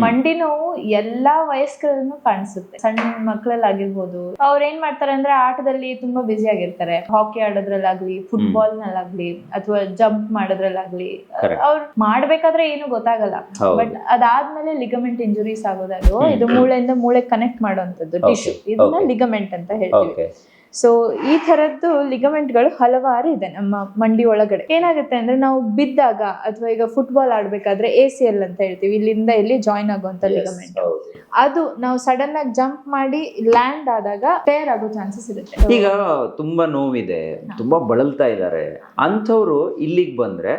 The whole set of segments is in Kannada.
ಮಂಡಿ ನೋವು ಎಲ್ಲಾ ವಯಸ್ಕರಲ್ಲೂ ಕಾಣಿಸುತ್ತೆ. ಸಣ್ಣ ಮಕ್ಕಳಲ್ಲಾಗಿರ್ಬೋದು, ಅವ್ರ ಏನ್ ಮಾಡ್ತಾರೆ ಅಂದ್ರೆ ಆಟದಲ್ಲಿ ತುಂಬಾ ಬ್ಯುಸಿ ಆಗಿರ್ತಾರೆ. ಹಾಕಿ ಆಡೋದ್ರಲ್ಲಾಗ್ಲಿ, ಫುಟ್ಬಾಲ್ ನಲ್ಲಾಗ್ಲಿ, ಅಥವಾ ಜಂಪ್ ಮಾಡೋದ್ರಲ್ಲಾಗ್ಲಿ, ಅವ್ರು ಮಾಡ್ಬೇಕಾದ್ರೆ ಏನು ಗೊತ್ತಾಗಲ್ಲ. ಬಟ್ ಅದಾದ್ಮೇಲೆ ಲಿಗಮೆಂಟ್ ಇಂಜುರೀಸ್ ಆಗೋದು, ಇದು ಮೂಳೆಯಿಂದ ಮೂಳೆ ಕನೆಕ್ಟ್ ಮಾಡುವಂತದ್ದು ಟಿಶ್ಯೂ, ಇದನ್ನ ಲಿಗಮೆಂಟ್ ಅಂತ ಹೇಳ್ತೀವಿ. ಸೊ ಈ ತರದ್ದು ಲಿಗಮೆಂಟ್ಗಳು ಹಲವಾರು ಇದೆ ನಮ್ಮ ಮಂಡಿ ಒಳಗಡೆ. ಏನಾಗುತ್ತೆ ಅಂದ್ರೆ ನಾವು ಬಿದ್ದಾಗ ಅಥವಾ ಈಗ ಫುಟ್ಬಾಲ್ ಆಡ್ಬೇಕಾದ್ರೆ ACL ಅಂತ ಹೇಳ್ತೀವಿ, ಇಲ್ಲಿಂದ ಇಲ್ಲಿ ಜಾಯಿನ್ ಆಗುವಂತ ಲಿಗಮೆಂಟ್, ಅದು ನಾವು ಸಡನ್ ಆಗಿ ಜಂಪ್ ಮಾಡಿ ಲ್ಯಾಂಡ್ ಆದಾಗ ಟೇರ್ ಆಗೋ ಚಾನ್ಸಸ್ ಇರುತ್ತೆ. ಈಗ ತುಂಬಾ ನೋವಿದೆ, ತುಂಬಾ ಬಳಲ್ತಾ ಇದ್ದಾರೆ ಅಂಥವ್ರು ಇಲ್ಲಿಗೆ ಬಂದ್ರೆ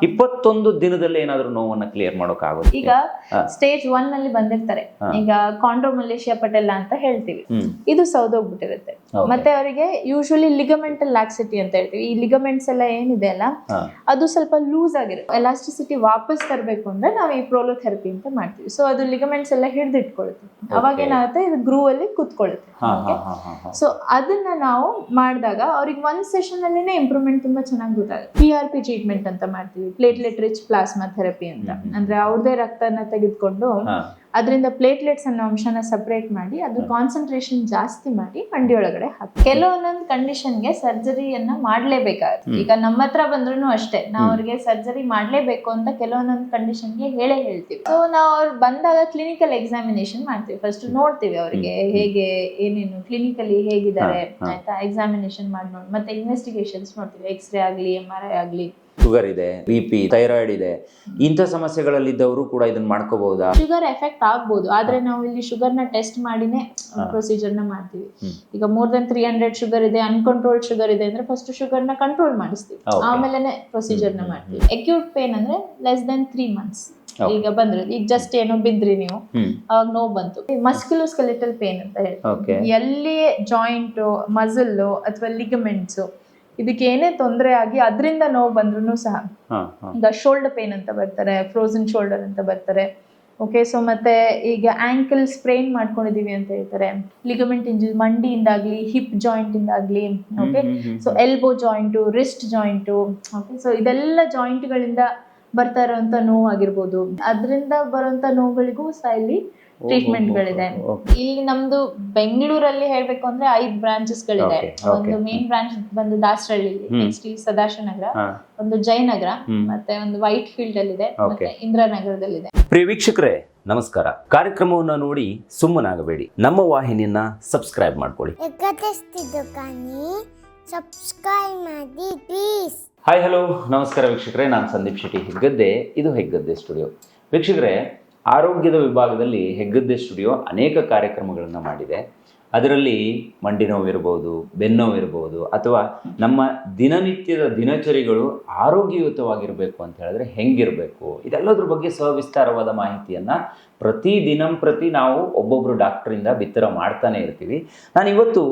21 ದಿನದಲ್ಲಿ ಏನಾದ್ರೂ ನೋವನ್ನ ಕ್ಲಿಯರ್ ಮಾಡೋಕ್ ಆಗುತ್ತೆ? ಈಗ ಸ್ಟೇಜ್ 1 ನಲ್ಲಿ ಬಂದಿರ್ತಾರೆ, ಈಗ ಕಾಂಡ್ರೋಮಲೇಷಿಯಾ ಪಟೆಲ್ಲಾ ಅಂತ ಹೇಳ್ತೀವಿ, ಇದು ಸೌದೋಗ್ಬಿಟ್ಟಿರುತ್ತೆ. ಮತ್ತೆ ಅವರಿಗೆ ಯೂಶುವಲಿ ಲಿಗಮೆಂಟಲ್ ಲ್ಯಾಕ್ಸಿಟಿ ಅಂತ ಹೇಳ್ತೀವಿ. ಈ ಲಿಗಮೆಂಟ್ಸ್ ಎಲ್ಲ ಏನಿದೆ ಅಲ್ಲ, ಅದು ಸ್ವಲ್ಪ ಲೂಸ್ ಆಗಿರುತ್ತೆ. ಎಲಾಸ್ಟಿಸಿಟಿ ವಾಪಸ್ ತರಬೇಕು ಅಂದ್ರೆ ನಾವು ಈ ಪ್ರೋಲೋಥೆರಪಿ ಅಂತ ಮಾಡ್ತೀವಿ. ಸೊ ಅದು ಲಿಗಮೆಂಟ್ಸ್ ಎಲ್ಲ ಹಿಡಿದಿಟ್ಕೊಳ್ಳುತ್ತೆ. ಅವಾಗ ಏನಾಗುತ್ತೆ, ಇದು ಗ್ರೂ ಅಲ್ಲಿ ಕೂತ್ಕೊಳ್ಳುತ್ತೆ. ಸೊ ಅದನ್ನ ನಾವು ಮಾಡಿದಾಗ ಅವ್ರಿಗೆ 1 ಸೆಷನ್ ಅಲ್ಲಿನೇ ಇಂಪ್ರೂವ್ಮೆಂಟ್ ತುಂಬಾ ಚೆನ್ನಾಗಿ ಗೊತ್ತಾಗುತ್ತೆ. PRP ಟ್ರೀಟ್ಮೆಂಟ್ ಅಂತ ಮಾಡ್ತೀವಿ, ಪ್ಲೇಟ್ಲೆಟ್ ರಿಚ್ ಪ್ಲಾಸ್ಮಾ ಥೆರಪಿ ಅಂತ. ಅಂದ್ರೆ ಅವ್ರದೇ ರಕ್ತನ ತೆಗೆದುಕೊಂಡು ಅದರಿಂದ ಪ್ಲೇಟ್ಲೆಟ್ಸ್ ಅನ್ನೋ ಅಂಶನ ಸಪರೇಟ್ ಮಾಡಿ ಅದು ಕಾನ್ಸಂಟ್ರೇಷನ್ ಜಾಸ್ತಿ ಮಾಡಿ ಮಂಡಿ ಒಳಗಡೆ ಹಾಕಿ. ಕೆಲವೊಂದೊಂದು ಕಂಡೀಷನ್ಗೆ ಸರ್ಜರಿಯನ್ನ ಮಾಡ್ಲೇಬೇಕಾಗುತ್ತೆ. ಈಗ ನಮ್ಮ ಹತ್ರ ಬಂದ್ರು ಅಷ್ಟೇ, ನಾವು ಅವ್ರಿಗೆ ಸರ್ಜರಿ ಮಾಡ್ಲೇಬೇಕು ಅಂತ ಕೆಲವೊಂದೊಂದು ಕಂಡೀಷನ್ಗೆ ಹೇಳ್ತೀವಿ. ಸೊ ನಾವು ಅವ್ರು ಬಂದಾಗ ಕ್ಲಿನಿಕಲ್ ಎಕ್ಸಾಮಿನೇಷನ್ ಮಾಡ್ತೀವಿ. ಫಸ್ಟ್ ನೋಡ್ತೀವಿ ಅವ್ರಿಗೆ ಹೇಗೆ ಏನೇನು ಕ್ಲಿನಿಕಲಿ ಹೇಗಿದ್ದಾರೆ ಆಯ್ತಾ, ಎಕ್ಸಾಮಿನೇಷನ್ ಮಾಡಿ ನೋಡಿ, ಮತ್ತೆ ಇನ್ವೆಸ್ಟಿಗೇಷನ್ಸ್ ನೋಡ್ತೀವಿ. ಎಕ್ಸ್ರೇ ಆಗ್ಲಿ, MRI ಆಗ್ಲಿ. ಶುಗರ್ ಇದೆ, BP, ಥೈರಾಯ್ಡ್ ಇದೆ, ಇಂಥ ಸಮಸ್ಯೆಗಳಲ್ಲಿದ್ದವರು ಕೂಡ ಇದನ್ನ ಮಾಡ್ಕೋಬಹುದಾ? ಶುಗರ್ ಎಫೆಕ್ಟ್ ಆಗ್ಬೋದು, ಆದ್ರೆ ನಾವು ಇಲ್ಲಿ ಶುಗರ್ ನ ಟೆಸ್ಟ್ ಮಾಡಿನೇ ಪ್ರೊಸೀಜರ್ ನ ಮಾಡ್ತೀವಿ. ಈಗ ಮೋರ್ ದನ್ 300 ಶುಗರ್ ಇದೆ, ಅನ್ಕಂಟ್ರೋಲ್ಡ್ ಶುಗರ್ ಇದೆ ಅಂದ್ರೆ ಫಸ್ಟ್ ಶುಗರ್ ನ ಕಂಟ್ರೋಲ್ ಮಾಡಿಸ್ತೀವಿ, ಆಮೇಲೆ ಪ್ರೊಸೀಜರ್ ನ ಮಾಡ್ತೀವಿ. ಅಕ್ಯೂಟ್ ಪೇನ್ ಅಂದ್ರೆ ಲೆಸ್ ದೆನ್ 3 months. ಈಗ ಬಂದ್ರೆ ಈಗ ಜಸ್ಟ್ ಏನೋ ಬಿದ್ರಿ ನೀವು, ಅವಾಗ ನೋವು ಬಂತು. ಮಸ್ಕ್ಯುಲೋಸ್ಕೆಲಿಟಲ್ ಪೇನ್ ಅಂತ ಹೇಳ್ತೀವಿ. ಎಲ್ಲಿ ಜಾಯಿಂಟ್, ಮಸಲ್ ಅಥವಾ ಲಿಗಮೆಂಟ್ಸ್ ಇದಕ್ಕೆ ಏನೇ ತೊಂದರೆ ಆಗಿ ಅದರಿಂದ ನೋವು ಬಂದ್ರು ಸಹ, ಈಗ ಶೋಲ್ಡರ್ ಪೇನ್ ಅಂತ ಬರ್ತಾರೆ, ಫ್ರೋಸನ್ ಶೋಲ್ಡರ್ ಅಂತ ಬರ್ತಾರೆ. ಓಕೆ, ಸೊ ಮತ್ತೆ ಈಗ ಆಂಕಲ್ ಸ್ಪ್ರೇನ್ ಮಾಡ್ಕೊಂಡಿದೀವಿ ಅಂತ ಹೇಳ್ತಾರೆ. ಲಿಗಮೆಂಟ್ ಇಂಜುರಿ ಮಂಡಿಯಿಂದಾಗ್ಲಿ, ಹಿಪ್ ಜಾಯಿಂಟ್ ಇಂದಾಗ್ಲಿ. Okay, so elbow joint, wrist joint. Okay, so ಇದೆಲ್ಲ ಜಾಯಿಂಟ್ ಗಳಿಂದ ಬರ್ತಾ ಇರುವಂತ ನೋವು ಆಗಿರ್ಬೋದು. ಅದರಿಂದ ಬರುವಂತ ನೋವುಗಳಿಗೂ ಸಹ ಇಲ್ಲಿ ಟ್ರೀಟ್ಮೆಂಟ್ ಗಳಿದೆ. ಇಲ್ಲಿ ನಮ್ದು ಬೆಂಗಳೂರಲ್ಲಿ ಹೇಳ್ಬೇಕು ಅಂದ್ರೆ 5 ಬ್ರಾಂಚಸ್ ಗಳಿದೆ. ಒಂದು ಮೇನ್ ಬ್ರಾಂಚ್ ಬಂದು ದಾಸರಳ್ಳಿ, ನೆಕ್ಸ್ಟ್ ಇಲ್ಲಿ ಸದಾಶಿವನಗರ, ಒಂದು ಜಯನಗರ, ಮತ್ತೆ ಒಂದು ವೈಟ್ ಫೀಲ್ಡ್ ಅಲ್ಲಿ ಇದೆ, ಮತ್ತೆ ಇಂದಿರಾನಗರದಲ್ಲಿದೆ. ಪ್ರಿಯ ವೀಕ್ಷಕರೇ ನಮಸ್ಕಾರ. ಕಾರ್ಯಕ್ರಮವನ್ನು ನೋಡಿ ಸುಮ್ಮನಾಗಬೇಡಿ, ನಮ್ಮ ವಾಹಿನಿಯನ್ನ ಸಬ್ಸ್ಕ್ರೈಬ್ ಮಾಡ್ಕೊಳ್ಳಿ. ಹಾಯ್, ಹಲೋ, ನಮಸ್ಕಾರ ವೀಕ್ಷಕರೇ. ನಾನು ಸಂದೀಪ್ ಶೆಟ್ಟಿ ಹೆಗ್ಗದ್ದೆ. ಇದು ಹೆಗ್ಗದ್ದೆ ಸ್ಟುಡಿಯೋ. ವೀಕ್ಷಕರೇ, ಆರೋಗ್ಯದ ವಿಭಾಗದಲ್ಲಿ ಹೆಗ್ಗದ್ದೆ ಸ್ಟುಡಿಯೋ ಅನೇಕ ಕಾರ್ಯಕ್ರಮಗಳನ್ನು ಮಾಡಿದೆ. ಅದರಲ್ಲಿ ಮಂಡಿ ನೋವಿರ್ಬೋದು, ಬೆನ್ನೋವಿರ್ಬೋದು, ಅಥವಾ ನಮ್ಮ ದಿನನಿತ್ಯದ ದಿನಚರಿಗಳು ಆರೋಗ್ಯಯುತವಾಗಿರಬೇಕು ಅಂತ ಹೇಳಿದ್ರೆ ಹೆಂಗಿರಬೇಕು, ಇದೆಲ್ಲದ್ರ ಬಗ್ಗೆ ಸವಿಸ್ತಾರವಾದ ಮಾಹಿತಿಯನ್ನು ಪ್ರತಿ ನಾವು ಒಬ್ಬೊಬ್ಬರು ಡಾಕ್ಟ್ರಿಂದ ಬಿತ್ತರ ಮಾಡ್ತಾನೆ ಇರ್ತೀವಿ. ನಾನಿವತ್ತು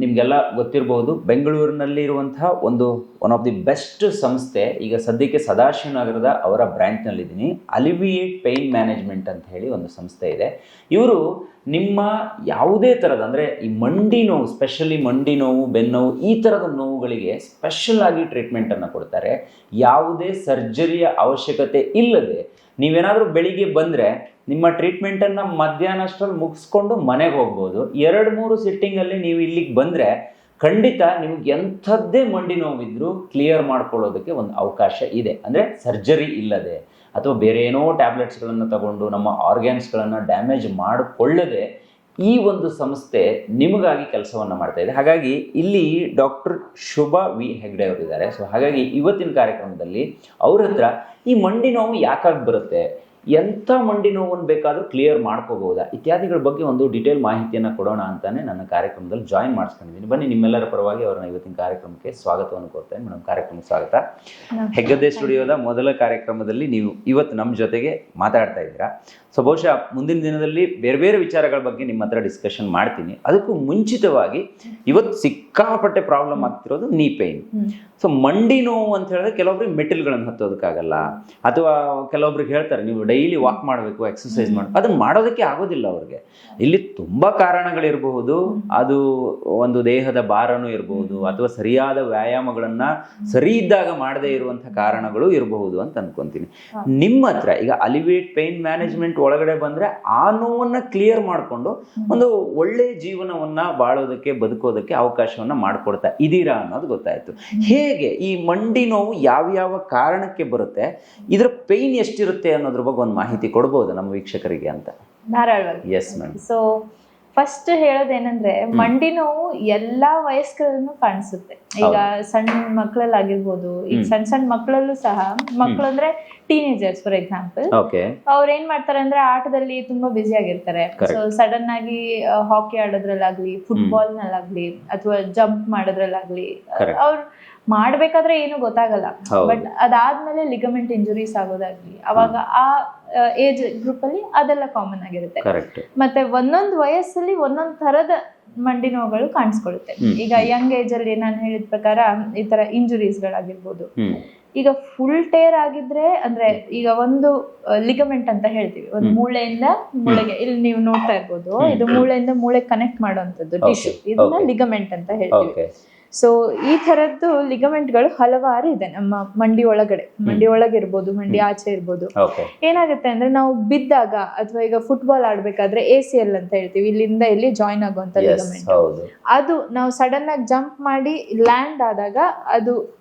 ನಿಮಗೆಲ್ಲ ಗೊತ್ತಿರಬಹುದು, ಬೆಂಗಳೂರಿನಲ್ಲಿ ಇರುವಂತಹ ಒನ್ ಆಫ್ ದಿ ಬೆಸ್ಟ್ ಸಂಸ್ಥೆ, ಈಗ ಸದ್ಯಕ್ಕೆ ಸದಾಶಿವನಗರದ ಅವರ ಬ್ರ್ಯಾಂಚ್ನಲ್ಲಿದ್ದೀನಿ. ಅಲಿವಿಯೇಟ್ ಪೇಯ್ನ್ ಮ್ಯಾನೇಜ್ಮೆಂಟ್ ಅಂತ ಹೇಳಿ ಒಂದು ಸಂಸ್ಥೆ ಇದೆ. ಇವರು ನಿಮ್ಮ ಯಾವುದೇ ಥರದ ಅಂದರೆ ಈ ಮಂಡಿ ನೋವು, ಸ್ಪೆಷಲಿ ಮಂಡಿ ನೋವು, ಬೆನ್ನೋವು, ಈ ಥರದ ನೋವುಗಳಿಗೆ ಸ್ಪೆಷಲ್ ಆಗಿ ಟ್ರೀಟ್ಮೆಂಟನ್ನು ಕೊಡ್ತಾರೆ. ಯಾವುದೇ ಸರ್ಜರಿಯ ಅವಶ್ಯಕತೆ ಇಲ್ಲದೆ ನೀವೇನಾದರೂ ಬೆಳಿಗ್ಗೆ ಬಂದರೆ ನಿಮ್ಮ ಟ್ರೀಟ್ಮೆಂಟನ್ನು ಮಧ್ಯಾಹ್ನ ಅಷ್ಟರಲ್ಲಿ ಮುಗಿಸ್ಕೊಂಡು ಮನೆಗೆ ಹೋಗ್ಬೋದು. 2-3 ಸಿಟ್ಟಿಂಗಲ್ಲಿ ನೀವು ಇಲ್ಲಿಗೆ ಬಂದರೆ ಖಂಡಿತ ನಿಮ್ಗೆ ಎಂಥದ್ದೇ ಮಂಡಿ ನೋವಿದ್ರೂ ಕ್ಲಿಯರ್ ಮಾಡ್ಕೊಳ್ಳೋದಕ್ಕೆ ಒಂದು ಅವಕಾಶ ಇದೆ. ಅಂದರೆ ಸರ್ಜರಿ ಇಲ್ಲದೆ ಅಥವಾ ಬೇರೆ ಏನೋ ಟ್ಯಾಬ್ಲೆಟ್ಸ್ಗಳನ್ನು ತಗೊಂಡು ನಮ್ಮ ಆರ್ಗ್ಯಾನ್ಸ್ಗಳನ್ನು ಡ್ಯಾಮೇಜ್ ಮಾಡಿಕೊಳ್ಳದೆ ಈ ಒಂದು ಸಂಸ್ಥೆ ನಿಮಗಾಗಿ ಕೆಲಸವನ್ನು ಮಾಡ್ತಾ ಇದೆ. ಹಾಗಾಗಿ ಇಲ್ಲಿ ಡಾಕ್ಟರ್ ಶುಭಾ ವಿ ಹೆಗ್ಡೆ ಅವರಿದ್ದಾರೆ. ಸೊ ಹಾಗಾಗಿ ಇವತ್ತಿನ ಕಾರ್ಯಕ್ರಮದಲ್ಲಿ ಅವ್ರ ಹತ್ರ ಈ ಮಂಡಿ ನೋವು ಯಾಕಾಗಿ ಬರುತ್ತೆ, ಎಂಥ ಮಂಡಿ ನೋವನ್ನು ಬೇಕಾದರೂ ಕ್ಲಿಯರ್ ಮಾಡ್ಕೋಬಹುದಾ ಇತ್ಯಾದಿಗಳ ಬಗ್ಗೆ ಒಂದು ಡಿಟೇಲ್ ಮಾಹಿತಿಯನ್ನು ಕೊಡೋಣ ಅಂತಾನೆ ನನ್ನ ಕಾರ್ಯಕ್ರಮದಲ್ಲಿ ಜಾಯಿನ್ ಮಾಡಿಸ್ಕೊಂಡಿದ್ದೀನಿ. ಬನ್ನಿ, ನಿಮ್ಮೆಲ್ಲರ ಪರವಾಗಿ ಅವರನ್ನ ಇವತ್ತಿನ ಕಾರ್ಯಕ್ರಮಕ್ಕೆ ಸ್ವಾಗತವನ್ನು ಕೋರ್ತೇನೆ. ಮೇಡಮ್, ಕಾರ್ಯಕ್ರಮಕ್ಕೆ ಸ್ವಾಗತ. ಹೆಗ್ಗದ್ದೆ ಸ್ಟುಡಿಯೋದ ಮೊದಲ ಕಾರ್ಯಕ್ರಮದಲ್ಲಿ ನೀವು ಇವತ್ತು ನಮ್ಮ ಜೊತೆಗೆ ಮಾತಾಡ್ತಾ ಇದ್ದೀರಾ. ಸೊ ಬಹುಶಃ ಮುಂದಿನ ದಿನದಲ್ಲಿ ಬೇರೆ ಬೇರೆ ವಿಚಾರಗಳ ಬಗ್ಗೆ ನಿಮ್ಮ ಹತ್ರ ಡಿಸ್ಕಷನ್ ಮಾಡ್ತೀನಿ. ಅದಕ್ಕೂ ಮುಂಚಿತವಾಗಿ ಇವತ್ತು ಸಿಕ್ಕಾಪಟ್ಟೆ ಪ್ರಾಬ್ಲಮ್ ಆಗ್ತಿರೋದು ನೀ ಪೇಯ್ನ್. ಸೊ ಮಂಡಿ ನೋವು ಅಂತ ಹೇಳಿದ್ರೆ ಕೆಲವೊಬ್ರಿಗೆ ಮೆಟ್ಟಿಲ್ಗಳನ್ನು ಹತ್ತೋದಕ್ಕಾಗಲ್ಲ, ಅಥವಾ ಕೆಲವೊಬ್ರಿಗೆ ಹೇಳ್ತಾರೆ ನೀವು ಡೈಲಿ ವಾಕ್ ಮಾಡಬೇಕು, ಎಕ್ಸರ್ಸೈಸ್ ಮಾಡಬೇಕು, ಅದನ್ನ ಮಾಡೋದಕ್ಕೆ ಆಗೋದಿಲ್ಲ ಅವ್ರಿಗೆ. ಇಲ್ಲಿ ತುಂಬಾ ಕಾರಣಗಳಿರಬಹುದು. ಅದು ಒಂದು ದೇಹದ ಭಾರನೂ ಇರಬಹುದು, ಅಥವಾ ಸರಿಯಾದ ವ್ಯಾಯಾಮಗಳನ್ನ ಸರಿ ಇದ್ದಾಗ ಮಾಡದೇ ಇರುವಂತಹ ಕಾರಣಗಳು ಇರಬಹುದು ಅಂತ ಅನ್ಕೊಂತೀನಿ. ನಿಮ್ಮ ಹತ್ರ ಈಗ ಅಲಿವೇಟ್ ಪೇನ್ ಮ್ಯಾನೇಜ್ಮೆಂಟ್ ಒಳಗಡೆ ಬಂದ್ರೆ ಆ ನೋವನ್ನ ಕ್ಲಿಯರ್ ಮಾಡ್ಕೊಂಡು ಒಂದು ಒಳ್ಳೆ ಜೀವನವನ್ನ ಬಾಳೋದಕ್ಕೆ, ಬದುಕೋದಕ್ಕೆ ಅವಕಾಶವನ್ನ ಮಾಡ್ಕೊಡ್ತಾ ಇದೀರಾ ಅನ್ನೋದು ಗೊತ್ತಾಯ್ತು. ಹೇಗೆ ಈ ಮಂಡಿ ನೋವು ಯಾವ ಕಾರಣಕ್ಕೆ ಬರುತ್ತೆ, ಇದ್ರ ಪೇನ್ ಎಷ್ಟಿರುತ್ತೆ ಅನ್ನೋದ್ರ ಬಗ್ಗೆ ಒಂದು ಮಾಹಿತಿ ಕೊಡ್ಬೋದು ನಮ್ಮ ವೀಕ್ಷಕರಿಗೆ ಅಂತ? ಧಾರಾಳವಾಗಿ. Yes ma'am. ಸೊ ಫಸ್ಟ್ ಹೇಳೋದೇನಂದ್ರೆ, ಮಂಡಿ ನೋವು ಎಲ್ಲಾ ವಯಸ್ಕರಲ್ಲೂ ಕಾಣಿಸುತ್ತೆ. ಈಗ ಸಣ್ಣ ಮಕ್ಕಳಲ್ಲಾಗಿರ್ಬೋದು, ಈಗ ಸಣ್ಣ ಮಕ್ಕಳಲ್ಲೂ ಸಹ, ಮಕ್ಕಳು ಅಂದ್ರೆ ಟೀನೇಜರ್ಸ್ ಫಾರ್ ಎಕ್ಸಾಂಪಲ್, ಅವ್ರು ಏನ್ ಮಾಡ್ತಾರೆ ಅಂದ್ರೆ ಆಟದಲ್ಲಿ ತುಂಬಾ ಬ್ಯುಸಿ ಆಗಿರ್ತಾರೆ. ಸೊ ಸಡನ್ ಆಗಿ ಹಾಕಿ ಆಡೋದ್ರಲ್ಲಾಗ್ಲಿ, ಫುಟ್ಬಾಲ್ ನಲ್ಲಾಗ್ಲಿ, ಅಥವಾ ಜಂಪ್ ಮಾಡೋದ್ರಲ್ಲಾಗ್ಲಿ, ಅವ್ರು ಮಾಡ್ಬೇಕಾದ್ರೆ ಏನು ಗೊತ್ತಾಗಲ್ಲ. ಬಟ್ ಅದಾದ್ಮೇಲೆ ಲಿಗಮೆಂಟ್ ಇಂಜುರೀಸ್ ಆಗೋದಾಗ್ಲಿ, ಅವಾಗ ಆ ಏಜ್ ಗ್ರೂಪ್ ಅಲ್ಲಿ ಅದೆಲ್ಲ ಕಾಮನ್ ಆಗಿರುತ್ತೆ. ಮತ್ತೆ ಒಂದೊಂದು ವಯಸ್ಸಲ್ಲಿ ಒಂದೊಂದ್ ತರದ ಮಂಡಿ ನೋವುಗಳು ಕಾಣಿಸ್ಕೊಳ್ಳುತ್ತೆ. ಈಗ ಯಂಗ್ ಏಜ್ ಅಲ್ಲಿ ನಾನು ಹೇಳಿದ ಪ್ರಕಾರ ಈ ತರ ಇಂಜುರೀಸ್ ಗಳಾಗಿರ್ಬೋದು. ಈಗ ಫುಲ್ ಟೇರ್ ಆಗಿದ್ರೆ, ಅಂದ್ರೆ ಈಗ ಒಂದು ಲಿಗಮೆಂಟ್ ಅಂತ ಹೇಳ್ತೀವಿ, ಒಂದು ಮೂಳೆಯಿಂದ ಮೂಳೆಗೆ, ಇಲ್ಲಿ ನೀವು ನೋಡ್ತಾ ಇರ್ಬೋದು, ಇದು ಮೂಳೆಯಿಂದ ಮೂಳೆ ಕನೆಕ್ಟ್ ಮಾಡುವಂತದ್ದು ಟಿಶ್ಯೂ, ಇದನ್ನ ಲಿಗಮೆಂಟ್ ಅಂತ ಹೇಳ್ತೀವಿ. ಸೊ ಈ ತರದ್ದು ಲಿಗಮೆಂಟ್ಗಳು ಹಲವಾರು ಇದೆ ನಮ್ಮ ಮಂಡಿ ಒಳಗಡೆ. ಮಂಡಿ ಒಳಗಿರ್ಬೋದು, ಮಂಡಿ ಆಚೆ ಇರ್ಬೋದು. ಏನಾಗುತ್ತೆ ಅಂದ್ರೆ, ನಾವು ಬಿದ್ದಾಗ ಅಥವಾ ಈಗ ಫುಟ್ಬಾಲ್ ಆಡ್ಬೇಕಾದ್ರೆ ACL ಅಂತ ಹೇಳ್ತೀವಿ, ಇಲ್ಲಿಂದ ಇಲ್ಲಿ ಜಾಯಿನ್ ಆಗುವಂತ ಲಿಗಮೆಂಟ್, ಅದು ನಾವು ಸಡನ್ ಆಗಿ ಜಂಪ್ ಮಾಡಿ ಲ್ಯಾಂಡ್ ಆದಾಗ ಅದು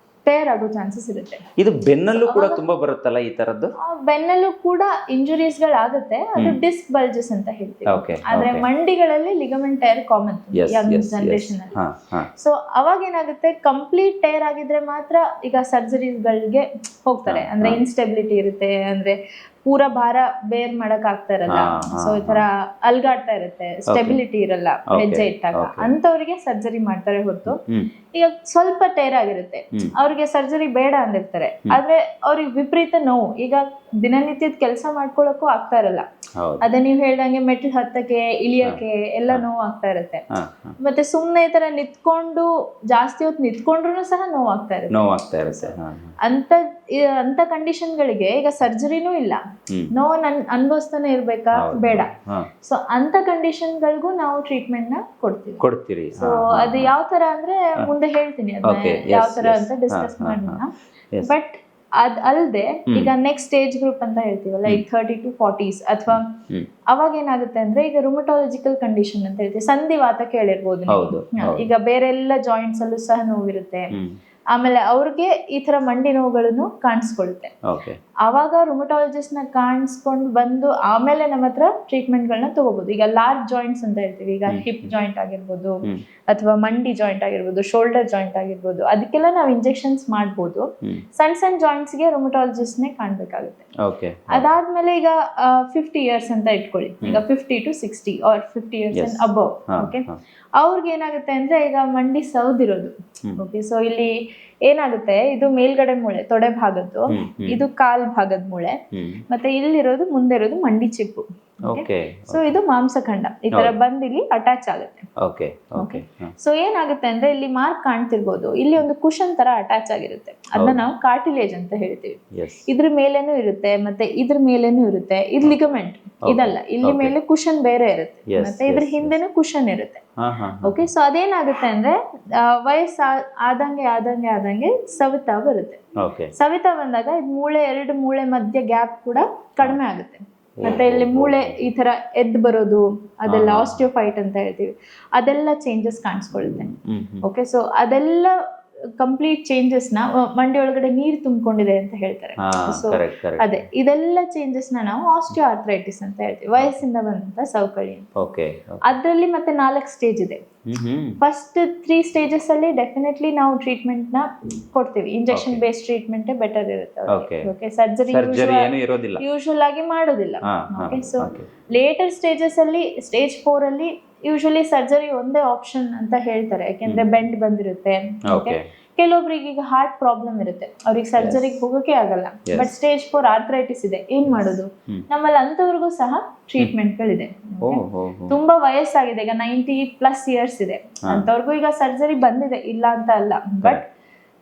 ಟೇರ್ ಆಗೋ ಚಾನ್ಸಸ್ ಇರುತ್ತೆ. ಇದು ಬೆನ್ನಲ್ಲೂ ಕೂಡ ತುಂಬಾ ಬರುತ್ತಲ್ಲ ಈ ತರದ್ದು? ಬೆನ್ನಲ್ಲೂ ಕೂಡ ಇಂಜುರೀಸ್ ಗಳಾಗುತ್ತೆ, ಅದು ಡಿಸ್ಕ್ ಬಲ್ಜಸ್ ಅಂತ ಹೇಳ್ತೀವಿ. ಆದ್ರೆ ಮಂಡಿಗಳಲ್ಲಿ ligament tear common Young generation ಅಲ್ಲಿ. ಸೊ ಅವಾಗ ಏನಾಗುತ್ತೆ, ಕಂಪ್ಲೀಟ್ ಟೇರ್ ಆಗಿದ್ರೆ ಮಾತ್ರ ಈಗ ಸರ್ಜರೀಸ್ ಗಳಿಗೆ ಹೋಗ್ತಾರೆ. ಅಂದ್ರೆ ಇನ್ಸ್ಟೆಬಿಲಿಟಿ ಇರುತ್ತೆ, ಅಂದ್ರೆ ಪೂರಾ ಭಾರ ಬೇರ್ ಮಾಡಕ್ ಆಗ್ತಾ ಇರಲ್ಲ. ಸೊ ಈ ತರ ಅಲ್ಗಾಡ್ತಾ ಇರುತ್ತೆ, ಸ್ಟೆಬಿಲಿಟಿ ಇರಲ್ಲ ಹೆಜ್ಜೆ ಇಟ್ಟಾಗ, ಅಂತವ್ರಿಗೆ ಸರ್ಜರಿ ಮಾಡ್ತಾರೆ ಹೊರತು, ಈಗ ಸ್ವಲ್ಪ ಟೇರ್ ಆಗಿರುತ್ತೆ ಅವ್ರಿಗೆ ಸರ್ಜರಿ ಬೇಡ ಅಂದಿರ್ತಾರೆ. ಆದ್ರೆ ಅವ್ರಿಗೆ ವಿಪರೀತ ನೋವು, ಈಗ ದಿನನಿತ್ಯದ ಕೆಲಸ ಮಾಡ್ಕೊಳಕ್ಕೂ ಆಗ್ತಾ ಇರಲ್ಲ. ಅದೇ ನೀವ್ ಹೇಳ್ದಂಗೆ ಮೆಟ್ಲು ಹತ್ತಕ್ಕೆ, ಇಳಿಯಕ್ಕೆ ಎಲ್ಲ ನೋವು ಆಗ್ತಾ ಇರುತ್ತೆ. ಮತ್ತೆ ಸುಮ್ನೆ ಈ ತರ ನಿಂತ್ಕೊಂಡು ಜಾಸ್ತಿ ಹೊತ್ತು ನಿಂತ್ಕೊಂಡ್ರು ಸಹ ನೋವು ಆಗ್ತಾ ಇರುತ್ತೆ. ಅಂತ ಕಂಡೀಷನ್ ಗಳಿಗೆ ಈಗ ಸರ್ಜರಿನೂ ಇಲ್ಲ, ನೋವು ಅನ್ಭವಿಸ್ತಾನೆ ಇರ್ಬೇಕಾ, ಬೇಡ. ಸೊ ಅಂತ ಕಂಡೀಷನ್ ಗಳಿಗೂ ನಾವು ಟ್ರೀಟ್ಮೆಂಟ್ ನ ಕೊಡ್ತೀವಿ. ಸೊ ಅದು ಯಾವ ತರ ಅಂದ್ರೆ ಮುಂದೆ ಹೇಳ್ತೀನಿ, ಅದನ್ನ ಯಾವ ತರ ಅಂತ ಡಿಸ್ಕಸ್ ಮಾಡೋಣ. ಬಟ್ ಅದ್ ಅಲ್ದೆ ಈಗ ನೆಕ್ಸ್ಟ್ ಏಜ್ ಗ್ರೂಪ್ ಅಂತ ಹೇಳ್ತೀವಲ್ಲ, ಈಗ 30 to 40s, ಅಥವಾ ಅವಾಗ ಏನಾಗುತ್ತೆ ಅಂದ್ರೆ, ಈಗ ರುಮಟಾಲಜಿಕಲ್ ಕಂಡೀಷನ್ ಅಂತ ಹೇಳ್ತೀವಿ, ಸಂಧಿವಾತ ಕೇಳಿರ್ಬೋದು. ಈಗ ಬೇರೆ ಎಲ್ಲ ಜಾಯಿಂಟ್ಸ್ ಅಲ್ಲೂ ಸಹ ನೋವಿರುತ್ತೆ. ಆಮೇಲೆ ಅವ್ರಿಗೆ ಈ ತರ ಮಂಡಿ ನೋವುಗಳನ್ನು ಕಾಣಿಸ್ಕೊಳ್ಳುತ್ತೆ. ಅವಾಗ ರುಮಟಾಲಜಿಸ್ಟ್ ನ ಕಾಣಿಸ್ಕೊಂಡು ಬಂದು ಆಮೇಲೆ ನಮ್ಮ ಹತ್ರ ಟ್ರೀಟ್ಮೆಂಟ್ ಗಳನ್ನ ತಗೋಬಹುದು. ಈಗ ಲಾರ್ಜ್ ಜಾಯಿಂಟ್ಸ್ ಅಂತ ಹೇಳ್ತೀವಿ, ಈಗ ಹಿಪ್ ಜಾಯಿಂಟ್ ಆಗಿರ್ಬೋದು, ಅಥವಾ ಮಂಡಿ ಜಾಯಿಂಟ್ ಆಗಿರ್ಬೋದು, ಶೋಲ್ಡರ್ ಜಾಯಿಂಟ್ ಆಗಿರ್ಬೋದು, ಅದಕ್ಕೆಲ್ಲ ನಾವು ಇಂಜೆಕ್ಷನ್ಸ್ ಮಾಡ್ಬೋದು. ಸಣ್ಣ ಜಾಯಿಂಟ್ಸ್ ಗೆ ರುಮಟಾಲಜಿಸ್ಟ್ ನೇ ಕಾಣ್ಬೇಕಾಗುತ್ತೆ. ಅದಾದ್ಮೇಲೆ ಈಗ 50 years ಅಂತ ಇಟ್ಕೊಳ್ಳಿ, ಈಗ 50 to 60 or 50 years and above. Okay, ಅವ್ರಿಗೆ ಏನಾಗುತ್ತೆ ಅಂದ್ರೆ, ಈಗ ಮಂಡಿ ಸೌದಿರೋದು. ಓಕೆ, ಸೊ ಇಲ್ಲಿ ಏನಾಗುತ್ತೆ, ಇದು ಮೇಲ್ಗಡೆ ಮೂಳೆ, ತೊಡೆ ಭಾಗದ್ದು, ಇದು ಕಾಲ್ ಭಾಗದ ಮೂಳೆ, ಮತ್ತೆ ಇಲ್ಲಿರೋದು ಮುಂದೆ ಇರೋದು ಮಂಡಿ ಚಿಪ್ಪು. ಸೊ ಇದು ಮಾಂಸಖಂಡ ಈ ತರ ಬಂದ್ ಇಲ್ಲಿ ಅಟ್ಯಾಚ್ ಆಗುತ್ತೆ. ಸೊ ಏನಾಗುತ್ತೆ ಅಂದ್ರೆ, ಇಲ್ಲಿ ಮಾರ್ಕ್ ಕಾಣ್ತಿರ್ಬೋದು, ಇಲ್ಲಿ ಒಂದು ಕುಶನ್ ತರ ಅಟ್ಯಾಚ್ ಆಗಿರುತ್ತೆ, ಅದನ್ನ ನಾವು ಕಾರ್ಟಿಲೇಜ್ ಅಂತ ಹೇಳ್ತೀವಿ. ಇದ್ರ ಮೇಲೇನು ಇರುತ್ತೆ, ಮತ್ತೆ ಇದ್ರ ಮೇಲೇನು ಇರುತ್ತೆ. ಇದು ಲಿಗಮೆಂಟ್ ಇದಲ್ಲ, ಇಲ್ಲಿ ಮೇಲೆ ಕುಶನ್ ಬೇರೆ ಇರುತ್ತೆ, ಮತ್ತೆ ಇದ್ರ ಹಿಂದೆನೂ ಕುಶನ್ ಇರುತ್ತೆ. ಓಕೆ, ಸೊ ಅದೇನಾಗುತ್ತೆ ಅಂದ್ರೆ, ವಯಸ್ಸು ಆದಂಗೆ ಸವಿತಾ ಬರುತ್ತೆ. ಸವಿತಾ ಬಂದಾಗ ಎರಡು ಮೂಳೆ ಮಧ್ಯ ಗ್ಯಾಪ್ ಕೂಡ ಕಡಿಮೆ ಆಗುತ್ತೆ. ಮತ್ತೆ ಇಲ್ಲಿ ಮೂಳೆ ಈ ತರ ಎದ್ದು ಬರೋದು, ಅದೆಲ್ಲ ಆಸ್ಟಿಯೋಫೈಟ್ ಅಂತ ಹೇಳ್ತೀವಿ, ಅದೆಲ್ಲ ಚೇಂಜಸ್ ಕಾಣಿಸ್ಕೊಳ್ಳುತ್ತೆ. ಓಕೆ, ಸೊ ಅದೆಲ್ಲ ಕಂಪ್ಲೀಟ್ ಚೇಂಜಸ್ ನ ಮಂಡಿ ಒಳಗಡೆ ನೀರು ತುಂಬಿಕೊಂಡಿದೆ ಅಂತ ಹೇಳ್ತಾರೆ. ಸೊ ಅದೇ ಇದೆಲ್ಲ ಚೇಂಜಸ್ ನಾವು ಆಸ್ಟಿಯೋ ಆರ್ಥರೈಟಿಸ್ ಅಂತ ಹೇಳ್ತೀವಿ, ವಯಸ್ಸಿಂದ ಬಂದಂತ ಸವಕಳಿ. ಅದ್ರಲ್ಲಿ ಮತ್ತೆ 4 ಸ್ಟೇಜ್ ಇದೆ. ಫಸ್ಟ್ 3 stages ಅಲ್ಲಿ ಡೆಫಿನೆಟ್ಲಿ ನಾವು ಟ್ರೀಟ್ಮೆಂಟ್ ನ ಕೊಡ್ತೀವಿ. ಇಂಜೆಕ್ಷನ್ ಬೇಸ್ಡ್ ಟ್ರೀಟ್ಮೆಂಟ್ ಬೆಟರ್ ಇರುತ್ತೆ. ಸರ್ಜರಿ ಯೂಶುವಲ್ ಆಗಿ ಮಾಡೋದಿಲ್ಲ. ಓಕೆ, ಸೊ ಲೇಟರ್ ಸ್ಟೇಜಸ್ ಅಲ್ಲಿ, ಸ್ಟೇಜ್ 4 ಅಲ್ಲಿ ಯೂಶುವಲಿ ಸರ್ಜರಿ ಒಂದೇ ಆಪ್ಷನ್ ಅಂತ ಹೇಳ್ತಾರೆ, ಯಾಕೆಂದ್ರೆ ಬೆಂಡ್ ಬಂದಿರುತ್ತೆ. ಕೆಲವೊಬ್ರಿಗೆ ಈಗ ಹಾರ್ಟ್ ಪ್ರಾಬ್ಲಮ್ ಇರುತ್ತೆ, ಅವ್ರಿಗೆ ಸರ್ಜರಿಗೆ ಹೋಗೋಕೆ ಆಗಲ್ಲ. ಬಟ್ ಸ್ಟೇಜ್ 4 ಆರ್ಥರೈಟಿಸ್ ಇದೆ, ಏನ್ ಮಾಡೋದು? ನಮ್ಮಲ್ಲಿ ಅಂತವ್ರಿಗೂ ಸಹ ಟ್ರೀಟ್ಮೆಂಟ್ ಗಳಿದೆ. ತುಂಬಾ ವಯಸ್ಸಾಗಿದೆ, ಈಗ 90+ years ಇದೆ ಅಂತವ್ರಿಗೂ ಈಗ ಸರ್ಜರಿ ಬಂದಿದೆ, ಇಲ್ಲ ಅಂತ ಅಲ್ಲ. ಬಟ್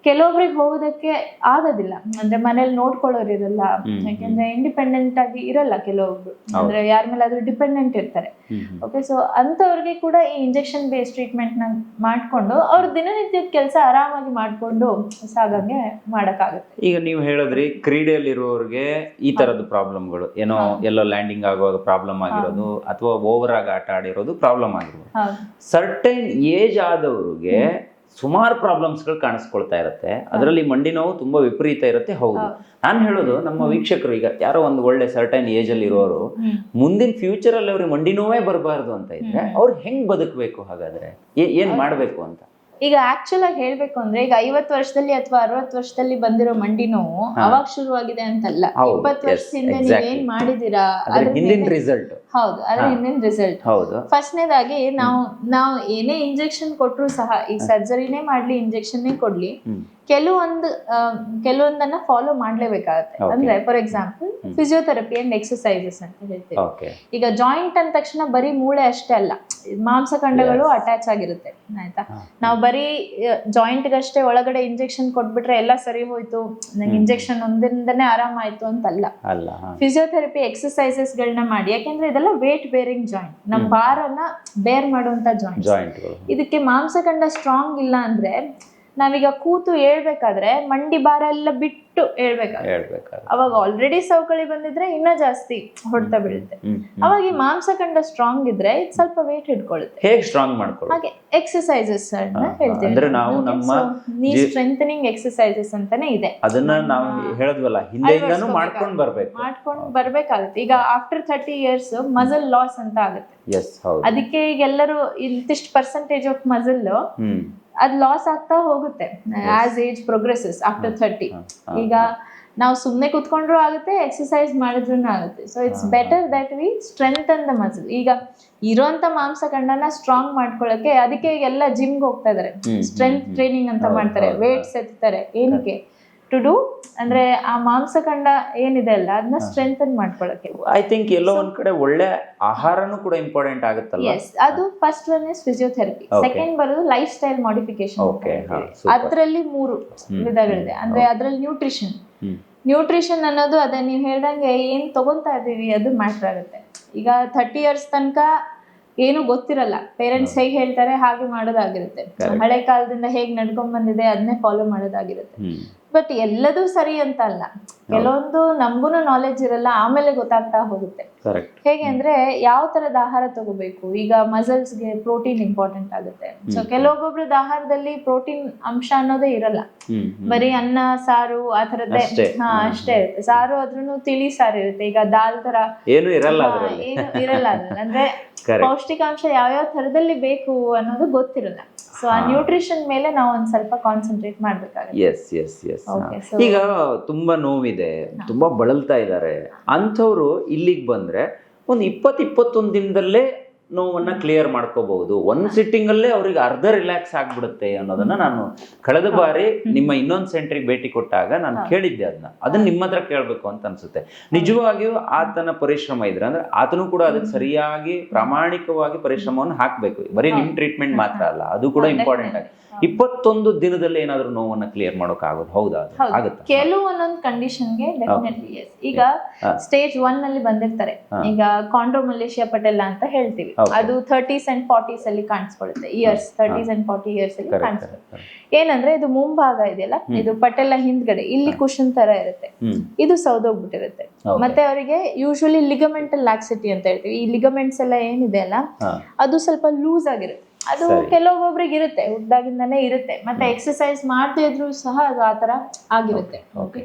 ಕೆಲವೊಬ್ರಿಗೆ ಹೋಗೋದಕ್ಕೆ ಆಗೋದಿಲ್ಲ, ಅಂದ್ರೆ ಮನೇಲಿ ನೋಡ್ಕೊಳ್ಳೋರು ಇರಲ್ಲ, ಯಾಕೆಂದ್ರೆ ಇಂಡಿಪೆಂಡೆಂಟ್ ಆಗಿ ಇರಲ್ಲ ಕೆಲವೊಬ್ರು, ಅಂದ್ರೆ ಯಾರ ಮೇಲೆ ಆದ್ರೂ ಡಿಪೆಂಡೆಂಟ್ ಇರ್ತಾರೆ. ಓಕೆ, ಸೊ ಅಂತವ್ರಿಗೆ ಕೂಡ ಈ ಇಂಜೆಕ್ಷನ್ ಬೇಸ್ಡ್ ಟ್ರೀಟ್ಮೆಂಟ್ ನ ಮಾಡ್ಕೊಂಡು ಅವ್ರ ದಿನನಿತ್ಯದ ಕೆಲಸ ಆರಾಮಾಗಿ ಮಾಡ್ಕೊಂಡು ಸಾಗಂಗೆ ಮಾಡಕ್ಕಾಗುತ್ತೆ. ಈಗ ನೀವು ಹೇಳಿದ್ರಿ ಕ್ರೀಡೆಯಲ್ಲಿರುವವ್ರಿಗೆ ಈ ತರದ ಪ್ರಾಬ್ಲಮ್ಗಳು ಏನೋ ಎಲ್ಲೋ ಲ್ಯಾಂಡಿಂಗ್ ಆಗುವಾಗ ಪ್ರಾಬ್ಲಮ್ ಆಗಿರೋದು ಅಥವಾ ಓವರ್ ಆಗಿ ಆಟ ಆಡಿರೋದು ಪ್ರಾಬ್ಲಮ್ ಆಗಿರೋದು. ಸರ್ಟೈನ್ ಏಜ್ ಆದವ್ರಿಗೆ ಸುಮಾರು ಪ್ರಾಬ್ಲಮ್ಸ್ಗಳು ಕಾಣಿಸ್ಕೊಳ್ತಾ ಇರುತ್ತೆ. ಅದರಲ್ಲಿ ಮಂಡಿ ನೋವು ತುಂಬಾ ವಿಪರೀತ ಇರುತ್ತೆ. ಹೌದು, ನಾನು ಹೇಳೋದು ನಮ್ಮ ವೀಕ್ಷಕರು, ಈಗ ಯಾರೋ ಒಂದು ಒಳ್ಳೆ ಸರ್ಟೈನ್ ಏಜ್ ಅಲ್ಲಿ ಇರೋರು ಮುಂದಿನ ಫ್ಯೂಚರ್ ಅಲ್ಲಿ ಅವ್ರಿಗೆ ಮಂಡಿ ನೋವೇ ಬರಬಾರ್ದು ಅಂತ ಇದ್ರೆ ಅವ್ರು ಹೆಂಗ್ ಬದುಕಬೇಕು, ಹಾಗಾದ್ರೆ ಏನ್ ಮಾಡ್ಬೇಕು ಅಂತ? ಈಗ ಆಕ್ಚುಲ್ ಆಗಿ ಹೇಳ್ಬೇಕು ಅಂದ್ರೆ ಈಗ 50 ವರ್ಷದಲ್ಲಿ ಅಥವಾ 60 ವರ್ಷದಲ್ಲಿ ಬಂದಿರೋ ಮಂಡಿ ನೋವು ಅವಾಗ ಶುರುವಾಗಿದೆ ಅಂತಲ್ಲ. 20 ವರ್ಷದಿಂದ ನೀವ್ ಏನ್ ಮಾಡಿದೀರಾ ಹಿಂದಿನ ರಿಸಲ್ಟ್. ಹೌದು, ಅದ್ರ ಹಿಂದಿನ ರಿಸಲ್ಟ್. ಫಸ್ಟ್ನೇದಾಗಿ ನಾವು ಏನೇ ಇಂಜೆಕ್ಷನ್ ಕೊಟ್ರು ಸಹ, ಈಗ ಸರ್ಜರಿನೇ ಮಾಡ್ಲಿ ಇಂಜೆಕ್ಷನ್ನೇ ಕೊಡ್ಲಿ, ಕೆಲವೊಂದನ್ನ ಫಾಲೋ ಮಾಡ್ಲೇಬೇಕಾಗತ್ತೆ. ಅಂದ್ರೆ for example physiotherapy and exercises ಅಂತ ಹೇಳ್ತೀವಿ. ಈಗ ಜಾಯಿಂಟ್ ಅಂದ ತಕ್ಷಣ ಬರೀ ಮೂಳೆ ಅಷ್ಟೇ ಅಲ್ಲ, ಮಾಂಸಖಂಡಗಳು ಅಟ್ಯಾಚ್ ಆಗಿರುತ್ತೆ, ಆಯ್ತಾ. ನಾವು ಬರೀ ಜಾಯಿಂಟ್ ಗಷ್ಟೇ ಒಳಗಡೆ ಇಂಜೆಕ್ಷನ್ ಕೊಟ್ಬಿಟ್ರೆ ಎಲ್ಲ ಸರಿ ಹೋಯ್ತು, ನಂಗೆ ಇಂಜೆಕ್ಷನ್ ಒಂದಿಂದನೇ ಆರಾಮಾಯ್ತು ಅಂತಲ್ಲ. ಫಿಸಿಯೋಥೆರಪಿ ಎಕ್ಸರ್ಸೈಸಸ್ ಗಳನ್ನ ಮಾಡಿ, ಯಾಕೆಂದ್ರೆ ಇದೆಲ್ಲ ವೇಟ್ ಬೇರಿಂಗ್ ಜಾಯಿಂಟ್, ನಮ್ಮ ಭಾರನ ಬೇರ್ ಮಾಡುವಂತ ಜಾಯಿಂಟ್. ಇದಕ್ಕೆ ಮಾಂಸಖಂಡ ಸ್ಟ್ರಾಂಗ್ ಇಲ್ಲ ಅಂದ್ರೆ ನಾವೀಗ ಕೂತು ಹೇಳ್ಬೇಕಾದ್ರೆ ಮಂಡಿ ಭಾರ ಎಲ್ಲ ಬಿಟ್ಟು ಹೇಳ್ಬೇಕಾದ್ರೆ ಅವಾಗ ಆಲ್ರೆಡಿ ಸವಕಳಿ ಬಂದಿದ್ರೆ ಇನ್ನ ಜಾಸ್ತಿ ಹೊಡೆತ ಬೀಳುತ್ತೆ. ಅವಾಗ ಈ ಮಾಂಸಖಂಡ ಸ್ಟ್ರಾಂಗ್ ಇದ್ರೆ ಇದು ಸ್ವಲ್ಪ ವೇಟ್ ಹಿಡ್ಕೊಳ್ಳುತ್ತೆ. ಹೇಗೆ ಸ್ಟ್ರಾಂಗ್ ಮಾಡ್ಕೊಳ್ಳೋದು? ಹಾಗೆ ಎಕ್ಸರ್ಸೈಸಸ್ ಹೇಳ್ತೀವಿ, ಅಂದ್ರೆ ನಾವು ನಮ್ಮ ನೀ ಸ್ಟ್ರೆಂಥನಿಂಗ್ ಎಕ್ಸರ್ಸೈಸಸ್ ಅಂತಾನೆ ಇದೆ. ಅದನ್ನ ನಾವು ಹೇಳಿದ್ವಲ್ಲ, ಹಿಂದೆಯಿಂದನೂ ಮಾಡ್ಕೊಂಡು ಬರ್ಬೇಕಾಗುತ್ತೆ. ಈಗ ಆಫ್ಟರ್ 30 years ಮಸಲ್ ಲಾಸ್ ಅಂತ ಆಗುತ್ತೆ. ಅದಕ್ಕೆ ಈಗ ಎಲ್ಲರೂ ಇಂತಿಷ್ಟು ಪರ್ಸೆಂಟೇಜ್ ಆಫ್ ಮಸಲ್ ಅದ್ ಲಾಸ್ ಆಗ್ತಾ ಹೋಗುತ್ತೆ ಆಸ್ ಏಜ್ ಪ್ರೋಗ್ರೆಸಸ್ ಆಫ್ಟರ್ 30. ಈಗ ನಾವು ಸುಮ್ಮನೆ ಕುತ್ಕೊಂಡ್ರು ಆಗುತ್ತೆ, ಎಕ್ಸರ್ಸೈಸ್ ಮಾಡಿದ್ರು ಆಗುತ್ತೆ. So it's better that we strengthen the muscle. ಈಗ ಇರೋಂತ ಮಾಂಸಖಂಡನ ಸ್ಟ್ರಾಂಗ್ ಮಾಡ್ಕೊಳಕ್ಕೆ ಅದಕ್ಕೆ ಎಲ್ಲ ಜಿಮ್ಗೆ ಹೋಗ್ತಾ ಇದಾರೆ, ಸ್ಟ್ರೆಂತ್ ಟ್ರೈನಿಂಗ್ ಅಂತ ಮಾಡ್ತಾರೆ, ವೇಟ್ಸ್ ಎತ್ತಾರೆ. ಏನಕ್ಕೆ? ಟು ಡೂ ಅಂದ್ರೆ ಆ ಮಾಂಸಖಂಡ ಏನಿದೆ ಅಲ್ಲ ಅದನ್ನ ಸ್ಟ್ರೆಂಥನ್ ಮಾಡ್ಕೊಳಕ್ಕೆ. ಐ ಥಿಂಕ್ ಎಲ್ಲೋ ಒಂದ್ ಕಡೆ ಒಳ್ಳೆ ಆಹಾರನೂ ಕೂಡ ಇಂಪಾರ್ಟೆಂಟ್ ಆಗುತ್ತಲ್ಲ. ಎಸ್, ಅದು first one is physiotherapy. Second ಬರೋದು ಲೈಫ್ ಸ್ಟೈಲ್ ಮಾಡಿಫಿಕೇಶನ್. ಅದ್ರಲ್ಲಿ 3 ವಿಧಗಳಿದೆ. ಅಂದ್ರೆ ಅದ್ರಲ್ಲಿ ನ್ಯೂಟ್ರಿಷನ್ ಅನ್ನೋದು ಅದೇ ನೀವು ಹೇಳ್ದಂಗೆ ಏನ್ ತಗೊಂತಾ ಇದೀವಿ ಅದು ಮ್ಯಾಟರ್ ಆಗುತ್ತೆ. ಈಗ 30 years ತನಕ ಏನು ಗೊತ್ತಿರಲ್ಲ, ಪೇರೆಂಟ್ಸ್ ಹೇಗೆ ಹೇಳ್ತಾರೆ ಹಾಗೆ ಮಾಡೋದಾಗಿರುತ್ತೆ, ಹಳೆ ಕಾಲದಿಂದ ಹೇಗ್ ನಡ್ಕೊಂಡ್ ಬಂದಿದೆ ಅದನ್ನೇ ಫಾಲೋ ಮಾಡೋದಾಗಿರುತ್ತೆ. ಬಟ್ ಎಲ್ಲದೂ ಸರಿ ಅಂತ ಅಲ್ಲ, ಕೆಲವೊಂದು ನಮ್ಗೂನು ನಾಲೆಜ್ ಇರಲ್ಲ, ಆಮೇಲೆ ಗೊತ್ತಾಗ್ತಾ ಹೋಗುತ್ತೆ. ಹೇಗೆ ಅಂದ್ರೆ ಯಾವ ತರದ ಆಹಾರ ತಗೋಬೇಕು. ಈಗ ಮಸಲ್ಸ್ಗೆ ಪ್ರೋಟೀನ್ ಇಂಪಾರ್ಟೆಂಟ್ ಆಗುತ್ತೆ. ಸೊ ಕೆಲವೊಬ್ಬೊಬ್ರದ್ದು ಆಹಾರದಲ್ಲಿ ಪ್ರೋಟೀನ್ ಅಂಶ ಅನ್ನೋದೇ ಇರಲ್ಲ, ಬರೀ ಅನ್ನ ಸಾರು ಆ ತರದ್ದೇ ಅಷ್ಟೇ ಇರುತ್ತೆ. ಸಾರು ಆದ್ರೂ ತಿಳಿ ಸಾರು ಇರುತ್ತೆ. ಈಗ ದಾಲ್ ತರ ಏನು ಇರಲ್ಲ ಅದ್ರಲ್ಲಿ. ಅಂದ್ರೆ ಪೌಷ್ಟಿಕಾಂಶ ಯಾವ್ಯಾವ ತರದಲ್ಲಿ ಬೇಕು ಅನ್ನೋದು ಗೊತ್ತಿರಲ್ಲ. ಸೊ ಆ ನ್ಯೂಟ್ರಿಷನ್ ಮೇಲೆ ನಾವು ಒಂದ್ ಸ್ವಲ್ಪ ಕಾನ್ಸಂಟ್ರೇಟ್ ಮಾಡ್ಬೇಕಾಗುತ್ತೆ. ಈಗ ತುಂಬಾ ನೋವಿದೆ, ತುಂಬಾ ಬಳಲ್ತಾ ಇದ್ದಾರೆ ಅಂಥವ್ರು ಇಲ್ಲಿಗೆ ಬಂದ್ರೆ ಒಂದು 20-21 ದಿನದಲ್ಲೇ ನೋವನ್ನ ಕ್ಲಿಯರ್ ಮಾಡ್ಕೋಬಹುದು. ಒಂದ್ ಸಿಟ್ಟಿಂಗ್ ಅಲ್ಲೇ ಅವ್ರಿಗೆ ಅರ್ಧ ರಿಲ್ಯಾಕ್ಸ್ ಆಗ್ಬಿಡುತ್ತೆ ಅನ್ನೋದನ್ನ ನಾನು ಕಳೆದ ಬಾರಿ ನಿಮ್ಮ ಇನ್ನೊಂದು ಸೆಂಟ್ರಿಗೆ ಭೇಟಿ ಕೊಟ್ಟಾಗ ನಾನು ಕೇಳಿದ್ದೆ. ಅದನ್ನ ನಿಮ್ಮ ಹತ್ರ ಕೇಳ್ಬೇಕು ಅಂತ ಅನ್ಸುತ್ತೆ. ನಿಜವಾಗಿಯೂ ಆತನ ಪರಿಶ್ರಮ ಇದ್ರೆ ಅಂದ್ರೆ ಆತನು ಕೂಡ ಅದಕ್ಕೆ ಸರಿಯಾಗಿ ಪ್ರಾಮಾಣಿಕವಾಗಿ ಪರಿಶ್ರಮವನ್ನು ಹಾಕ್ಬೇಕು. ಬರೀ ನಿಮ್ ಟ್ರೀಟ್ಮೆಂಟ್ ಮಾತ್ರ ಅಲ್ಲ, ಅದು ಕೂಡ ಇಂಪಾರ್ಟೆಂಟ್ ಆಗಿ 21 ದಿನದಲ್ಲಿ ಏನಾದ್ರೂ ನೋವನ್ನ ಕ್ಲಿಯರ್ ಮಾಡೋಕ್ ಆಗೋದು? ಹೌದಾ? ಆಗುತ್ತೆ ಕೆಲವು ಒಂದೊಂದು ಕಂಡೀಷನ್ಗೆ ಡೆಫಿನೆಟ್ಲಿ ಎಸ್. ಈಗ ಸ್ಟೇಜ್ 1 ಅಲ್ಲಿ ಬಂದಿರ್ತಾರೆ. ಈಗ ಕಾಂಡ್ರೋಮಲೇಷಿಯಾ ಪಟೆಲ್ಲಾ ಅಂತ ಹೇಳ್ತೀವಿ. ಅದು 30s and 40s ಅಲ್ಲಿ ಕಾಣಿಸ್ಕೊಳ್ಳುತ್ತೆ. 30s and 40 years ಅಲ್ಲಿ ಕಾಣಿಸ್ಕೊಳ್ಳುತ್ತೆ. ಏನಂದ್ರೆ ಇದು ಮುಂಭಾಗ ಇದೆಯಲ್ಲ, ಇದು ಪಟೆಲ್ಲ ಹಿಂದ್ಗಡೆ ಇಲ್ಲಿ ಕುಶನ್ ತರ ಇರುತ್ತೆ, ಇದು ಸೌದೋಗ್ಬಿಟ್ಟಿರುತ್ತೆ. ಮತ್ತೆ ಅವರಿಗೆ ಯೂಶುವಲಿ ಲಿಗಮೆಂಟಲ್ ಲ್ಯಾಕ್ಸಿಟಿ ಅಂತ ಹೇಳ್ತೀವಿ. ಈ ಲಿಗಮೆಂಟ್ಸ್ ಎಲ್ಲ ಏನಿದೆ ಅಲ್ಲ ಅದು ಸ್ವಲ್ಪ ಲೂಸ್ ಆಗಿರುತ್ತೆ. ಅದು ಕೆಲವೊಬ್ಬೊಬ್ರಿಗೆ ಇರುತ್ತೆ, ಹುಟ್ಟಾಗಿಂದಾನೇ ಇರುತ್ತೆ. ಮತ್ತೆ ಎಕ್ಸರ್ಸೈಸ್ ಮಾಡ್ತಾ ಇದ್ರು ಸಹ ಅದು ಆತರ ಆಗಿರುತ್ತೆ.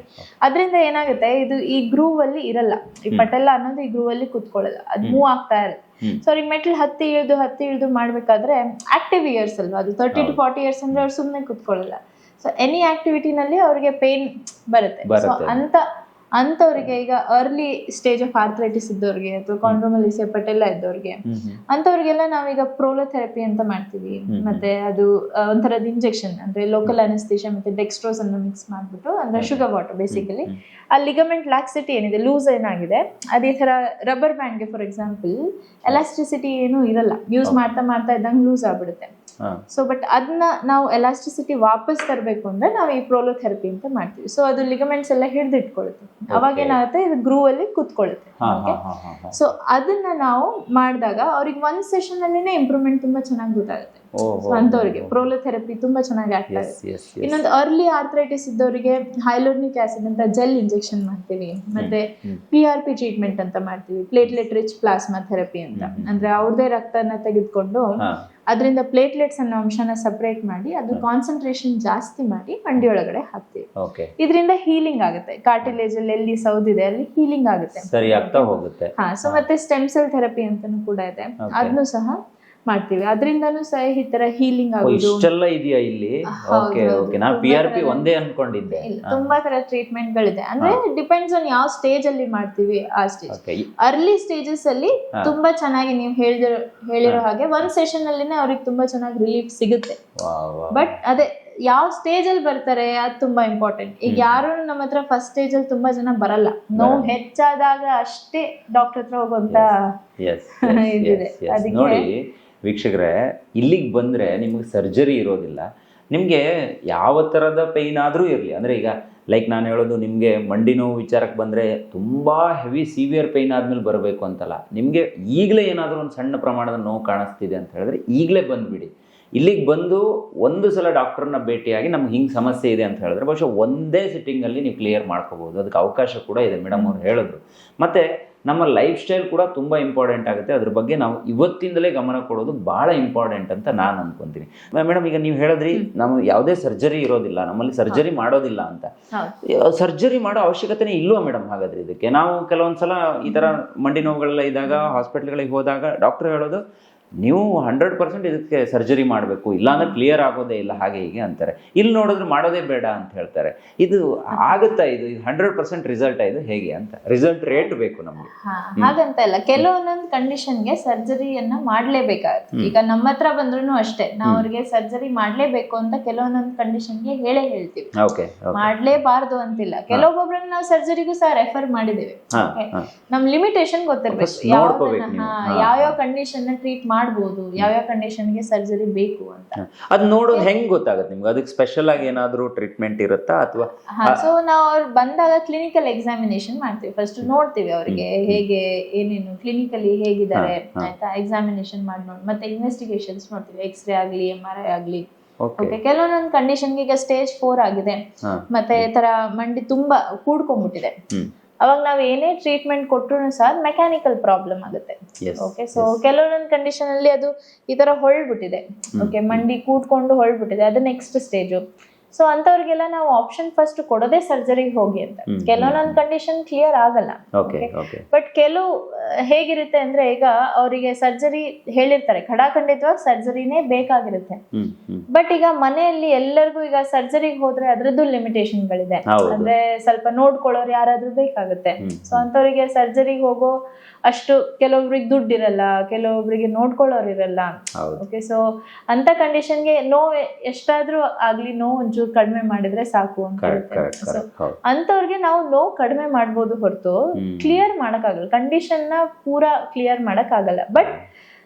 ಅದ್ರಿಂದ ಏನಾಗುತ್ತೆ, ಇದು ಈ ಗ್ರೂವ್ ಅಲ್ಲಿ ಇರಲ್ಲ. ಈ ಪಟೆಲ್ಲ ಅನ್ನೋದು ಈ ಗ್ರೂವ್ ಅಲ್ಲಿ ಕುತ್ಕೊಳ್ಳಲ್ಲ, ಅದು ಮೂವ್ ಆಗ್ತಾ ಇರುತ್ತೆ. ಸೊ ಈ ಮೆಟ್ಲ್ ಹತ್ತಿ ಇಳಿದು ಮಾಡ್ಬೇಕಾದ್ರೆ ಆಕ್ಟಿವ್ ಇಯರ್ಸ್ ಅಲ್ವಾ, ಅದು 30 to 40 years ಅಂದ್ರೆ ಅವ್ರು ಸುಮ್ಮನೆ ಕುತ್ಕೊಳ್ಳಲ್ಲ. ಸೊ ಎನಿ ಆಕ್ಟಿವಿಟಿನಲ್ಲಿ ಅವ್ರಿಗೆ ಪೇನ್ ಬರುತ್ತೆ. ಸೊ ಅಂತವ್ರಿಗೆ ಈಗ ಅರ್ಲಿ ಸ್ಟೇಜ್ ಆಫ್ ಆರ್ಥ್ರೈಟಿಸ್ ಇದ್ದವ್ರಿಗೆ ಅಥವಾ ಕಾಂಡ್ರೋಮಲೇಷಿಯಾ ಪಟೆಲ್ಲಾ ಇದ್ದವ್ರಿಗೆ ಅಂತವ್ರಿಗೆಲ್ಲ ನಾವೀಗ ಪ್ರೋಲೋಥೆರಪಿ ಅಂತ ಮಾಡ್ತೀವಿ. ಮತ್ತೆ ಅದು ಒಂಥರದ ಇಂಜೆಕ್ಷನ್, ಅಂದ್ರೆ ಲೋಕಲ್ ಅನೆಸ್ಥಿಷಿಯಾ ಮತ್ತೆ ಡೆಕ್ಸ್ಟ್ರೋಸ್ ಅನ್ನು ಮಿಕ್ಸ್ ಮಾಡ್ಬಿಟ್ಟು, ಅಂದ್ರೆ ಶುಗರ್ ವಾಟರ್ ಬೇಸಿಕಲಿ ಆ ಲಿಗಮೆಂಟ್ ಲ್ಯಾಕ್ಸಿಟಿ ಏನಿದೆ, ಲೂಸ್ ಏನಾಗಿದೆ, ಅದೇ ತರ ರಬ್ಬರ್ ಬ್ಯಾಂಡ್ಗೆ ಫಾರ್ ಎಕ್ಸಾಂಪಲ್ ಎಲಾಸ್ಟಿಸಿಟಿ ಏನು ಇರಲ್ಲ, ಯೂಸ್ ಮಾಡ್ತಾ ಮಾಡ್ತಾ ಇದ್ದಂಗೆ ಲೂಸ್ ಆಗ್ಬಿಡುತ್ತೆ. ಸೊ ಬಟ್ ಅದನ್ನ ನಾವು ಎಲಾಸ್ಟಿಸಿಟಿ ವಾಪಸ್ ತರಬೇಕು ಅಂದ್ರೆ ನಾವು ಈ ಪ್ರೋಲೋಥೆರಪಿ ಅಂತ ಮಾಡ್ತೀವಿ. ಸೊ ಅದು ಲಿಗಮೆಂಟ್ಸ್ ಎಲ್ಲ ಹಿಡಿದಿಟ್ಕೊಳ್ಳುತ್ತೆ, ಅವಾಗ ಏನಾಗುತ್ತೆ, ಇದು ಗ್ರೂ ಅಲ್ಲಿ ಕೂತ್ಕೊಳ್ಳುತ್ತೆ. ಸೊ ಅದನ್ನ ನಾವು ಮಾಡಿದಾಗ ಅವ್ರಿಗೆ ಒಂದ್ ಸೆಷನ್ ಅಲ್ಲಿನೇ ಇಂಪ್ರೂವ್ಮೆಂಟ್ ತುಂಬಾ ಚೆನ್ನಾಗಿ ಗೊತ್ತಾಗುತ್ತೆ. ಸೊ ಅಂತವ್ರಿಗೆ ಪ್ರೋಲೋಥೆರಪಿ ತುಂಬಾ ಚೆನ್ನಾಗಿ ಆಗ್ತಾ ಇದೆ. ಇನ್ನೊಂದು ಅರ್ಲಿ ಆರ್ಥರೈಟಿಸ್ ಇದ್ದವರಿಗೆ ಹೈಲೋರ್ನಿಕ್ ಆಸಿಡ್ ಅಂತ ಜೆಲ್ ಇಂಜೆಕ್ಷನ್ ಮಾಡ್ತೀವಿ, ಮತ್ತೆ PRP ಟ್ರೀಟ್ಮೆಂಟ್ ಅಂತ ಮಾಡ್ತೀವಿ, ಪ್ಲೇಟ್ಲೆಟ್ ರಿಚ್ ಪ್ಲಾಸ್ಮಾ ಥೆರಪಿ ಅಂತ. ಅಂದ್ರೆ ಅವ್ರದೇ ರಕ್ತನ ತೆಗೆದುಕೊಂಡು ಅದರಿಂದ ಪ್ಲೇಟ್ಲೆಟ್ಸ್ ಅನ್ನೋ ಅಂಶನ ಸಪರೇಟ್ ಮಾಡಿ ಅದು ಕಾನ್ಸಂಟ್ರೇಷನ್ ಜಾಸ್ತಿ ಮಾಡಿ ಮಂಡಿ ಒಳಗಡೆ ಹಾಕ್ತೀವಿ. ಇದರಿಂದ ಹೀಲಿಂಗ್ ಆಗುತ್ತೆ, ಕಾರ್ಟಿಲೇಜ್ ಅಲ್ಲಿ ಎಲ್ಲಿ ಸೌದಿದೆ ಅಲ್ಲಿ ಹೀಲಿಂಗ್ ಆಗುತ್ತೆ, ಸರಿ ಆಗ್ತಾ ಹೋಗುತ್ತೆ. ಸೊ ಮತ್ತೆ ಸ್ಟೆಮ್ ಸೆಲ್ ಥೆರಪಿ ಅಂತಾನು ಕೂಡ ಇದೆ, ಅದನ್ನು ಸಹ ಮಾಡ್ತೀವಿ. ಅದರಿಂದನೂ ಸಹ ಈ ತರ ಹೀಲಿಂಗ್ ಆಗೋದು ಇಷ್ಟೆಲ್ಲ ಇದೆಯಾ ಇಲ್ಲಿ? ಓಕೆ ಓಕೆ, ನಾನು PRP ಒಂದೇ ಅನ್ಕೊಂಡಿದ್ದೆ. ತುಂಬಾ ತರ ಟ್ರೀಟ್ಮೆಂಟ್ ಗಳಿದೆ. ಅಂದ್ರೆ ಡಿಪೆಂಡ್ಸ್ ಆನ್ ಯಾವ ಸ್ಟೇಜ್ ಅಲ್ಲಿ ಮಾಡ್ತೀವಿ ಆ ಸ್ಟೇಜ್. ಅರ್ಲಿ ಸ್ಟೇಜಸ್ ಅಲ್ಲಿ ತುಂಬಾ ಚೆನ್ನಾಗಿ ನೀವು ಹೇಳಿರೋ ಹಾಗೆ ಒಂದ್ ಸೆಷನ್ ಅಲ್ಲಿನೇ ಅವ್ರಿಗೆ ತುಂಬಾ ಚೆನ್ನಾಗಿ ರಿಲೀಫ್ ಸಿಗುತ್ತೆ. ಬಟ್ ಅದೇ ಯಾವ ಸ್ಟೇಜ್ ಅಲ್ಲಿ ಬರ್ತಾರೆ ಅದು ತುಂಬಾ ಇಂಪಾರ್ಟೆಂಟ್. ಈಗ ಯಾರು ನಮ್ಮ ಹತ್ರ ಫಸ್ಟ್ ಸ್ಟೇಜ್ ಅಲ್ಲಿ ತುಂಬಾ ಜನ ಬರಲ್ಲ, ನೋವು ಹೆಚ್ಚಾದಾಗ ಅಷ್ಟೇ ಡಾಕ್ಟರ್ ಹತ್ರ ಹೋಗುವಂತ ಇದಿದೆ. ಅದಕ್ಕೆ ನೋಡಿ ವೀಕ್ಷಕರೇ, ಇಲ್ಲಿಗೆ ಬಂದರೆ ನಿಮಗೆ ಸರ್ಜರಿ ಇರೋದಿಲ್ಲ. ನಿಮಗೆ ಯಾವ ಥರದ ಪೇಯ್ನ್ ಆದರೂ ಇರಲಿ, ಅಂದರೆ ಈಗ ಲೈಕ್ ನಾನು ಹೇಳೋದು, ನಿಮಗೆ ಮಂಡಿ ನೋವು ವಿಚಾರಕ್ಕೆ ಬಂದರೆ ತುಂಬ ಹೆವಿ ಸಿವಿಯರ್ ಪೇಯ್ನ್ ಆದಮೇಲೆ ಬರಬೇಕು ಅಂತಲ್ಲ. ನಿಮಗೆ ಈಗಲೇ ಏನಾದರೂ ಒಂದು ಸಣ್ಣ ಪ್ರಮಾಣದ ನೋವು ಕಾಣಿಸ್ತಿದೆ ಅಂತ ಹೇಳಿದ್ರೆ ಈಗಲೇ ಬಂದುಬಿಡಿ. ಇಲ್ಲಿಗೆ ಬಂದು ಒಂದು ಸಲ ಡಾಕ್ಟ್ರನ್ನ ಭೇಟಿಯಾಗಿ ನಮ್ಗೆ ಹಿಂಗೆ ಸಮಸ್ಯೆ ಇದೆ ಅಂತ ಹೇಳಿದ್ರೆ ಬಹುಶಃ ಒಂದೇ ಸಿಟ್ಟಿಂಗಲ್ಲಿ ನೀವು ಕ್ಲಿಯರ್ ಮಾಡ್ಕೋಬೋದು. ಅದಕ್ಕೆ ಅವಕಾಶ ಕೂಡ ಇದೆ, ಮೇಡಮ್ ಅವ್ರು ಹೇಳಿದ್ರು. ಮತ್ತು ನಮ್ಮ ಲೈಫ್ ಸ್ಟೈಲ್ ಕೂಡ ತುಂಬ ಇಂಪಾರ್ಟೆಂಟ್ ಆಗುತ್ತೆ. ಅದ್ರ ಬಗ್ಗೆ ನಾವು ಇವತ್ತಿಂದಲೇ ಗಮನ ಕೊಡೋದು ಭಾಳ ಇಂಪಾರ್ಟೆಂಟ್ ಅಂತ ನಾನು ಅನ್ಕೊಂತೀನಿ. ಮೇಡಮ್, ಈಗ ನೀವು ಹೇಳಿದ್ರಿ ನಾವು ಯಾವುದೇ ಸರ್ಜರಿ ಇರೋದಿಲ್ಲ, ನಮ್ಮಲ್ಲಿ ಸರ್ಜರಿ ಮಾಡೋದಿಲ್ಲ ಅಂತ. ಸರ್ಜರಿ ಮಾಡೋ ಅವಶ್ಯಕತೆನೇ ಇಲ್ವಾ ಮೇಡಮ್ ಹಾಗಾದ್ರೆ ಇದಕ್ಕೆ? ನಾವು ಕೆಲವೊಂದ್ಸಲ ಈ ಥರ ಮಂಡಿ ನೋವುಗಳೆಲ್ಲ ಇದ್ದಾಗ ಹಾಸ್ಪಿಟ್ಲ್ಗಳಿಗೆ ಹೋದಾಗ ಡಾಕ್ಟರ್ ಹೇಳೋದು, ನೀವು 100% ಇದಕ್ಕೆ ಸರ್ಜರಿ ಮಾಡಬೇಕು, ಇಲ್ಲಾಂದ್ರೆ ಕ್ಲಿಯರ್ ಆಗೋದೇ ಇಲ್ಲ, ಹಾಗೆ ಹೀಗೆ ಅಂತಾರೆ. ಇಲ್ಲಿ ನೋಡಿದ್ರೆ ಮಾಡೋದೇ ಬೇಡ ಅಂತ ಹೇಳ್ತಾರೆ. ಇದು ಆಗುತ್ತಾ? ಇದು 100% ರಿಸಲ್ಟ್ ಇದು ಹೇಗೆ ಅಂತ? ರಿಸಲ್ಟ್ ರೇಟ್ ಬೇಕು ನಮ್ಗೆ. ಹಾಗಂತ ಇಲ್ಲ, ಕೆಲವೊಂದೊಂದು ಕಂಡೀಷನ್ಗೆ ಸರ್ಜರಿಯನ್ನ ಮಾಡ್ಲೇಬೇಕಾಗುತ್ತೆ. ಈಗ ನಮ್ಮ ಹತ್ರ ಬಂದ್ರು ಅಷ್ಟೇ, ನಾವು ಅವ್ರಿಗೆ ಸರ್ಜರಿ ಮಾಡ್ಲೇಬೇಕು ಅಂತ ಕೆಲವೊಂದೊಂದು ಕಂಡೀಷನ್ಗೆ ಹೇಳ್ತೀವಿ. ಮಾಡ್ಲೇಬಾರ್ದು ಅಂತಿಲ್ಲ. ಕೆಲವೊಬ್ಬರನ್ನ ನಾವು ಸರ್ಜರಿಗೂ ಸಹ ರೆಫರ್ ಮಾಡಿದ್ದೇವೆ. ನಮ್ ಲಿಮಿಟೇಷನ್ ಗೊತ್ತಿರ್ಬೇಕು, ಯಾವ್ಯಾವ ಕಂಡೀಷನ್ ಟ್ರೀಟ್ ಮಾಡ್ಬೋದು, ಯಾವ್ಯಾವ ಕಂಡೀಷನ್ಗೆ ಸರ್ಜರಿ ಬೇಕು ಅಂತ. ಅದ್ ನೋಡೋದು ಹೆಂಗ್ ಗೊತ್ತಾಗುತ್ತೆ ನಿಮ್ಗೆ? ಅದಕ್ಕೆ ಸ್ಪೆಷಲ್ ಆಗಿ ಏನಾದ್ರು ಟ್ರೀಟ್ಮೆಂಟ್ ಇರುತ್ತಾ ಅಥವಾ? ಸೊ ನಾವು ಅವ್ರು ಬಂದಾಗ ಕ್ಲಿನಿಕಲ್ ಎಕ್ಸಾಮಿನೇಷನ್ ಮಾಡ್ತೀವಿ. ಫಸ್ಟ್ ನೋಡ್ತೀವಿ ಅವ್ರಿಗೆ ಹೇಗೆ ಏನೇನು ಕ್ಲಿನಿಕಲಿ ಹೇಗಿದ್ದಾರೆ ಆಯ್ತಾ, ಎಕ್ಸಾಮಿನೇಷನ್ ಮಾಡಿ ನೋಡಿ, ಮತ್ತೆ ಇನ್ವೆಸ್ಟಿಗೇಷನ್ಸ್ ನೋಡ್ತೀವಿ, ಎಕ್ಸ್ರೇ ಆಗ್ಲಿ MRI ಆಗ್ಲಿ. ಓಕೆ, ಕೆಲವೊಂದೊಂದು ಕಂಡೀಷನ್ಗೆ ಈಗ ಸ್ಟೇಜ್ 4 ಆಗಿದೆ, ಮತ್ತೆ ಈ ತರ ಮಂಡಿ ತುಂಬಾ ಕೂಡ್ಕೊಂಡ್ಬಿಟ್ಟಿದೆ, ಅವಾಗ ನಾವು ಏನೇ ಟ್ರೀಟ್ಮೆಂಟ್ ಕೊಟ್ಟರು ಸಹ ಮೆಕ್ಯಾನಿಕಲ್ ಪ್ರಾಬ್ಲಮ್ ಆಗುತ್ತೆ. ಓಕೆ, ಸೊ ಕೆಲವೊಂದೊಂದು ಕಂಡೀಷನ್ ಅಲ್ಲಿ ಅದು ಈ ತರ ಹೊಳ್ಬಿಟ್ಟಿದೆ, ಓಕೆ, ಮಂಡಿ ಕೂತ್ಕೊಂಡು ಹೊಳ್ಬಿಟ್ಟಿದೆ, ಅದು ನೆಕ್ಸ್ಟ್ ಸ್ಟೇಜು. ಸೊ ಅಂತವ್ರಿಗೆಲ್ಲ ನಾವು ಆಪ್ಷನ್ ಫಸ್ಟ್ ಕೊಡೋದೇ ಸರ್ಜರಿಗೆ ಹೋಗಿ ಅಂತ. ಕೆಲವೊಂದೊಂದು ಕಂಡೀಷನ್ ಕ್ಲಿಯರ್ ಆಗಲ್ಲ. ಬಟ್ ಕೆಲವು ಹೇಗಿರುತ್ತೆ ಅಂದ್ರೆ, ಈಗ ಅವರಿಗೆ ಸರ್ಜರಿ ಹೇಳಿರ್ತಾರೆ, ಖಡಾಖಂಡಿತವಾಗಿ ಸರ್ಜರಿನೇ ಬೇಕಾಗಿರುತ್ತೆ. ಬಟ್ ಈಗ ಮನೆಯಲ್ಲಿ ಎಲ್ಲರಿಗೂ ಈಗ ಸರ್ಜರಿಗೆ ಹೋದ್ರೆ ಅದ್ರದ್ದು ಲಿಮಿಟೇಷನ್ಗಳಿದೆ. ಅಂದ್ರೆ ಸ್ವಲ್ಪ ನೋಡ್ಕೊಳ್ಳೋರು ಯಾರಾದ್ರೂ ಬೇಕಾಗುತ್ತೆ. ಸೊ ಅಂತವ್ರಿಗೆ ಸರ್ಜರಿಗೆ ಹೋಗೋ ಅಷ್ಟು ಕೆಲವೊಬ್ರಿಗೆ ದುಡ್ಡು ಇರಲ್ಲ, ಕೆಲವೊಬ್ರಿಗೆ ನೋಡ್ಕೊಳ್ಳೋರು ಇರಲ್ಲ. ಓಕೆ, ಸೊ ಅಂತ ಕಂಡೀಷನ್ಗೆ ನೋವು ಎಷ್ಟಾದ್ರೂ ಆಗ್ಲಿ, ನೋವು ಒಂಚೂರು ಕಡಿಮೆ ಮಾಡಿದ್ರೆ ಸಾಕು ಅಂತ ಹೇಳುತ್ತೆ. ಅಂತವ್ರಿಗೆ ನಾವು ನೋವು ಕಡಿಮೆ ಮಾಡ್ಬೋದು ಹೊರತು ಕ್ಲಿಯರ್ ಮಾಡಕ್ಕಾಗಲ್ಲ, ಕಂಡೀಷನ್ ನ ಪೂರಾ ಕ್ಲಿಯರ್ ಮಾಡಕ್ ಆಗಲ್ಲ. ಬಟ್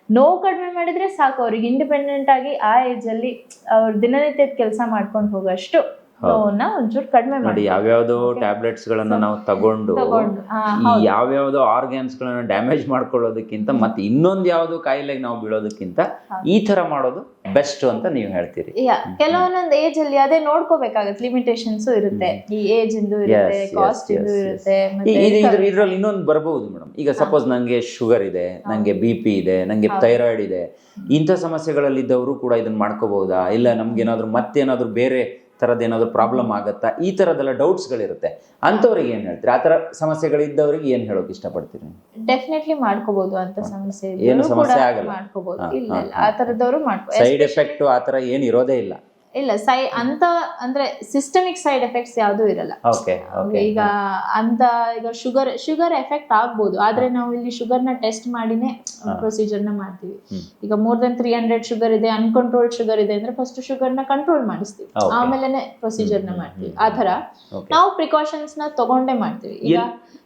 ನೋವು ಕಡಿಮೆ ಮಾಡಿದ್ರೆ ಸಾಕು, ಅವ್ರಿಗೆ ಇಂಡಿಪೆಂಡೆಂಟ್ ಆಗಿ ಆ ಏಜ್ ಅಲ್ಲಿ ಅವ್ರ ದಿನನಿತ್ಯದ ಕೆಲಸ ಮಾಡ್ಕೊಂಡು ಹೋಗೋಷ್ಟು ನೋವನ್ನ ಒಂಚೂರು ಕಡಿಮೆ ಮಾಡಿ. ಯಾವ್ಯಾವ್ದೋ ಟ್ಯಾಬ್ಲೆಟ್ಸ್ ಗಳನ್ನ ನಾವು ತಗೊಂಡು ಈ ಯಾವ್ಯಾವ್ದೋ ಆರ್ಗ್ಯಾನ್ಸ್ ಗಳನ್ನ ಡ್ಯಾಮೇಜ್ ಮಾಡ್ಕೊಳ್ಳೋದಕ್ಕಿಂತ ಮತ್ತೆ ಇನ್ನೊಂದು ಯಾವ್ದೋ ಕಾಯಿಲೆಗೆ ನಾವು ಬೀಳೋದಕ್ಕಿಂತ ಈ ತರ ಮಾಡೋದು ಬೆಸ್ಟ್ ಅಂತ ನೀವು ಹೇಳ್ತೀರಿ. ಕೆಲವೊಂದೊಂದು ಏಜ್ ಅಲ್ಲಿ ಅದೇ ನೋಡ್ಕೋಬೇಕಾಗತ್ತೆ, ಲಿಮಿಟೇಷನ್ಸ್ ಇರುತ್ತೆ, ಈ ಏಜ್ ಇಂದು ಇರುತ್ತೆ, ಕಾಸ್ಟ್ ಇಂದು ಇರುತ್ತೆ. ಇದ್ರಲ್ಲಿ ಇನ್ನೊಂದು ಬರಬಹುದು ಮೇಡಮ್, ಈಗ ಸಪೋಸ್ ನಂಗೆ ಶುಗರ್ ಇದೆ, ನಂಗೆ BP ಇದೆ, ನಂಗೆ ಥೈರಾಯ್ಡ್ ಇದೆ, ಇಂಥ ಸಮಸ್ಯೆಗಳಲ್ಲಿದ್ದವರು ಕೂಡ ಇದನ್ನ ಮಾಡ್ಕೋಬಹುದಾ? ಇಲ್ಲ ನಮ್ಗೇನಾದ್ರು ಮತ್ತೇನಾದ್ರು ಬೇರೆ ಥರದ್ದೇನಾದ್ರು ಪ್ರಾಬ್ಲಮ್ ಆಗುತ್ತಾ? ಈ ಥರದ್ದೆಲ್ಲ ಡೌಟ್ಸ್ಗಳಿರುತ್ತೆ. ಅಂಥವ್ರಿಗೆ ಏನು ಹೇಳ್ತೀರಿ? ಆ ಥರ ಸಮಸ್ಯೆಗಳಿದ್ದವ್ರಿಗೆ ಏನು ಹೇಳೋಕೆ ಇಷ್ಟಪಡ್ತೀರಿ? ಡೆಫಿನೆಟ್ಲಿ ಮಾಡ್ಕೋಬಹುದು. ಅಂತ ಸಮಸ್ಯೆ ಏನು ಸಮಸ್ಯೆ ಆಗಲ್ಲ, ಮಾಡ್ಕೋಬಹುದು. ಇಲ್ಲ, ಆ ಥರದವರು ಮಾಡ್ಕೋ. ಸೈಡ್ ಎಫೆಕ್ಟ್ ಆ ಥರ ಏನು ಇರೋದೇ ಇಲ್ಲ. ಇಲ್ಲ ಅಂತ ಅಂದ್ರೆ ಸಿಸ್ಟಮಿಕ್ ಸೈಡ್ ಎಫೆಕ್ಟ್ಸ್ ಯಾವ್ದು ಇರಲ್ಲ. ಓಕೆ ಈಗ ಈಗ ಶುಗರ್ ಎಫೆಕ್ಟ್ ಆಗ್ಬೋದು, ಆದ್ರೆ ನಾವು ಇಲ್ಲಿ ಶುಗರ್ ನ ಟೆಸ್ಟ್ ಮಾಡಿನೇ ಪ್ರೊಸೀಜರ್ ನ ಮಾಡ್ತೀವಿ. ಈಗ more than 300 ಶುಗರ್ ಇದೆ, ಅನ್ಕಂಟ್ರೋಲ್ಡ್ ಶುಗರ್ ಇದೆ ಅಂದ್ರೆ ಫಸ್ಟ್ ಶುಗರ್ ನ ಕಂಟ್ರೋಲ್ ಮಾಡಿಸ್ತೀವಿ, ಆಮೇಲೆ ಪ್ರೊಸೀಜರ್ ನ ಮಾಡ್ತೀವಿ. ಆ ತರ ನಾವು ಪ್ರಿಕಾಷನ್ಸ್ ನ ತಗೊಂಡೇ ಮಾಡ್ತೀವಿ. ಈಗ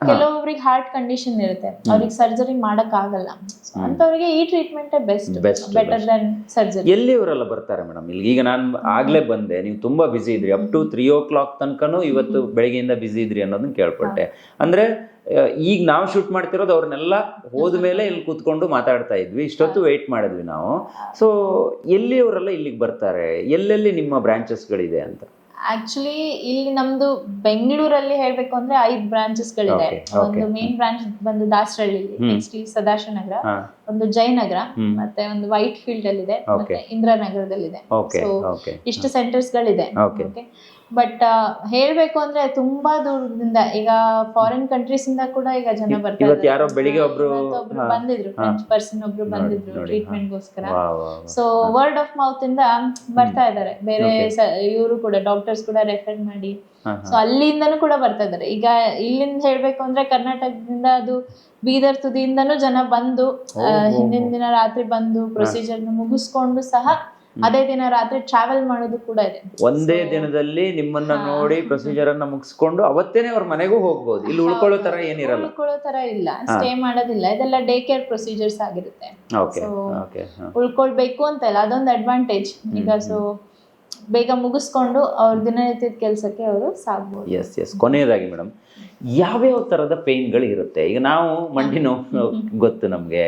ಕೆಲವೊಬ್ರಿಗೆ ಹಾರ್ಟ್ ಕಂಡೀಷನ್ ಇರುತ್ತೆ, ಅವ್ರಿಗೆ ಸರ್ಜರಿ ಮಾಡಕ್ ಆಗಲ್ಲ, ಅಂತವ್ರಿಗೆ ಈ treatment best, better than surgery. ಎಲ್ಲಿಯವರೆಲ್ಲ ಬರ್ತಾರೆ ಮೇಡಮ್ ಇಲ್ಲಿ? ಈಗ ನಾನು ಆಗ್ಲೇ ಬಂದೆ, ನೀವು ತುಂಬಾ ಬಿಸಿ ಇದ್ರಿ, ಅಪ್ ಟು 3 o'clock ತನಕನೂ ಇವತ್ತು ಬೆಳಗ್ಗೆಯಿಂದ ಬಿಸಿ ಇದ್ರಿ ಅನ್ನೋದನ್ನ ಕೇಳ್ಪಟ್ಟೆ. ಅಂದ್ರೆ ಈಗ ನಾವು ಶೂಟ್ ಮಾಡ್ತಿರೋದು ಅವ್ರನ್ನೆಲ್ಲ ಹೋದ್ಮೇಲೆ ಇಲ್ಲಿ ಕೂತ್ಕೊಂಡು ಮಾತಾಡ್ತಾ ಇದ್ವಿ, ಇಷ್ಟೊತ್ತು ವೆಯ್ಟ್ ಮಾಡಿದ್ವಿ ನಾವು. ಸೊ ಎಲ್ಲಿಯವರೆಲ್ಲ ಇಲ್ಲಿಗೆ ಬರ್ತಾರೆ, ಎಲ್ಲೆಲ್ಲಿ ನಿಮ್ಮ ಬ್ರಾಂಚಸ್ಗಳಿದೆ ಅಂತ? ಆಕ್ಚುಲಿ ಇಲ್ಲಿ ನಮ್ದು ಬೆಂಗಳೂರಲ್ಲಿ ಹೇಳ್ಬೇಕು ಅಂದ್ರೆ 5 ಬ್ರಾಂಚಸ್ಗಳಿದೆ. ಒಂದು ಮೇನ್ ಬ್ರಾಂಚ್ ಬಂದು ದಾಸರಳ್ಳಿ, ನೆಕ್ಸ್ಟ್ ಇಲ್ಲಿ ಸದಾಶಿವನಗರ, ಒಂದು ಜಯನಗರ, ಮತ್ತೆ ಒಂದು ವೈಟ್ ಫೀಲ್ಡ್ ಅಲ್ಲಿ ಇದೆ, ಮತ್ತೆ ಇಂದಿರಾನಗರದಲ್ಲಿದೆ. ಸೊ ಇಷ್ಟು ಸೆಂಟರ್ಸ್ ಗಳಿದೆ. ಬಟ್ ಹೇಳ್ಬೇಕು ಅಂದ್ರೆ ತುಂಬಾ ದೂರದಿಂದ, ಈಗ ಫಾರಿನ್ ಕಂಟ್ರೀಸ್ ಇಂದ ಕೂಡ ಈಗ ಜನ ಬರ್ತಾರೆ. ಯಾರೋ ಬೆಳಿಗ್ಗೆ ಒಬ್ರು ಬಂದಿದ್ರು, ಫ್ರೆಂಚ್ ಪರ್ಸನ್ ಒಬ್ರು ಬಂದಿದ್ರು ಟ್ರೀಟ್ಮೆಂಟ್ ಗೋಸ್ಕರ. ಸೊ ವರ್ಡ್ ಆಫ್ ಮೌತ್ ಇಂದ ಬರ್ತಾ ಇದಾರೆ, ಬೇರೆ ಇವರು ಕೂಡ ಡಾಕ್ಟರ್ಸ್ ಕೂಡ ರೆಫರ್ ಮಾಡಿ, ಸೊ ಅಲ್ಲಿಂದನೂ ಕೂಡ ಬರ್ತಾ ಇದಾರೆ. ಈಗ ಇಲ್ಲಿಂದ ಹೇಳ್ಬೇಕು ಅಂದ್ರೆ ಕರ್ನಾಟಕದಿಂದ ಅದು ಬೀದರ್ ತುದಿಯಿಂದನೂ ಜನ ಬಂದು ಹಿಂದಿನ ದಿನ ರಾತ್ರಿ ಬಂದು ಪ್ರೊಸೀಜರ್ ಮುಗಿಸ್ಕೊಂಡು ಸಹ ಅದೇ ದಿನ ರಾತ್ರಿ ಟ್ರಾವೆಲ್ ಮಾಡೋದು ಕೂಡ ಇದೆ. ಒಂದೇ ದಿನದಲ್ಲಿ ನಿಮ್ಮನ್ನ ನೋಡಿ ಪ್ರೊಸೀಜರ್ ಅನ್ನ ಮುಗಿಸ್ಕೊಂಡು ಅವತ್ತೇನೆ ಅವ್ರ ಮನೆಗೂ ಹೋಗ್ಬೋದು. ಇಲ್ಲಿ ಉಳ್ಕೊಳ್ಳೋ ತರ ಏನಿರಲ್ಲ, ಉಳ್ಕೊಳ್ಳೋ ತರ ಇಲ್ಲ, ಸ್ಟೇ ಮಾಡೋದಿಲ್ಲ. ಇದೆಲ್ಲ ಡೇ ಕೇರ್ ಪ್ರೊಸೀಜರ್ಸ್ ಆಗಿರುತ್ತೆ. ಉಳ್ಕೊಳ್ಬೇಕು ಅಂತ ಇಲ್ಲ, ಅದೊಂದು ಅಡ್ವಾಂಟೇಜ್. ಈಗ ಸೊ ಬೇಗ ಮುಗಿಸ್ಕೊಂಡು ಅವ್ರ ದಿನನಿತ್ಯದ ಕೆಲಸಕ್ಕೆ ಅವರು ಸಾಗ್ಬೋದು. ಎಸ್ ಕೊನೆಯದಾಗಿ ಮೇಡಮ್, ಯಾವ್ಯಾವ ತರದ ಪೇನ್ಗಳು ಇರುತ್ತೆ? ಈಗ ನಾವು ಮಂಡಿ ನೋವು ಗೊತ್ತು, ನಮ್ಗೆ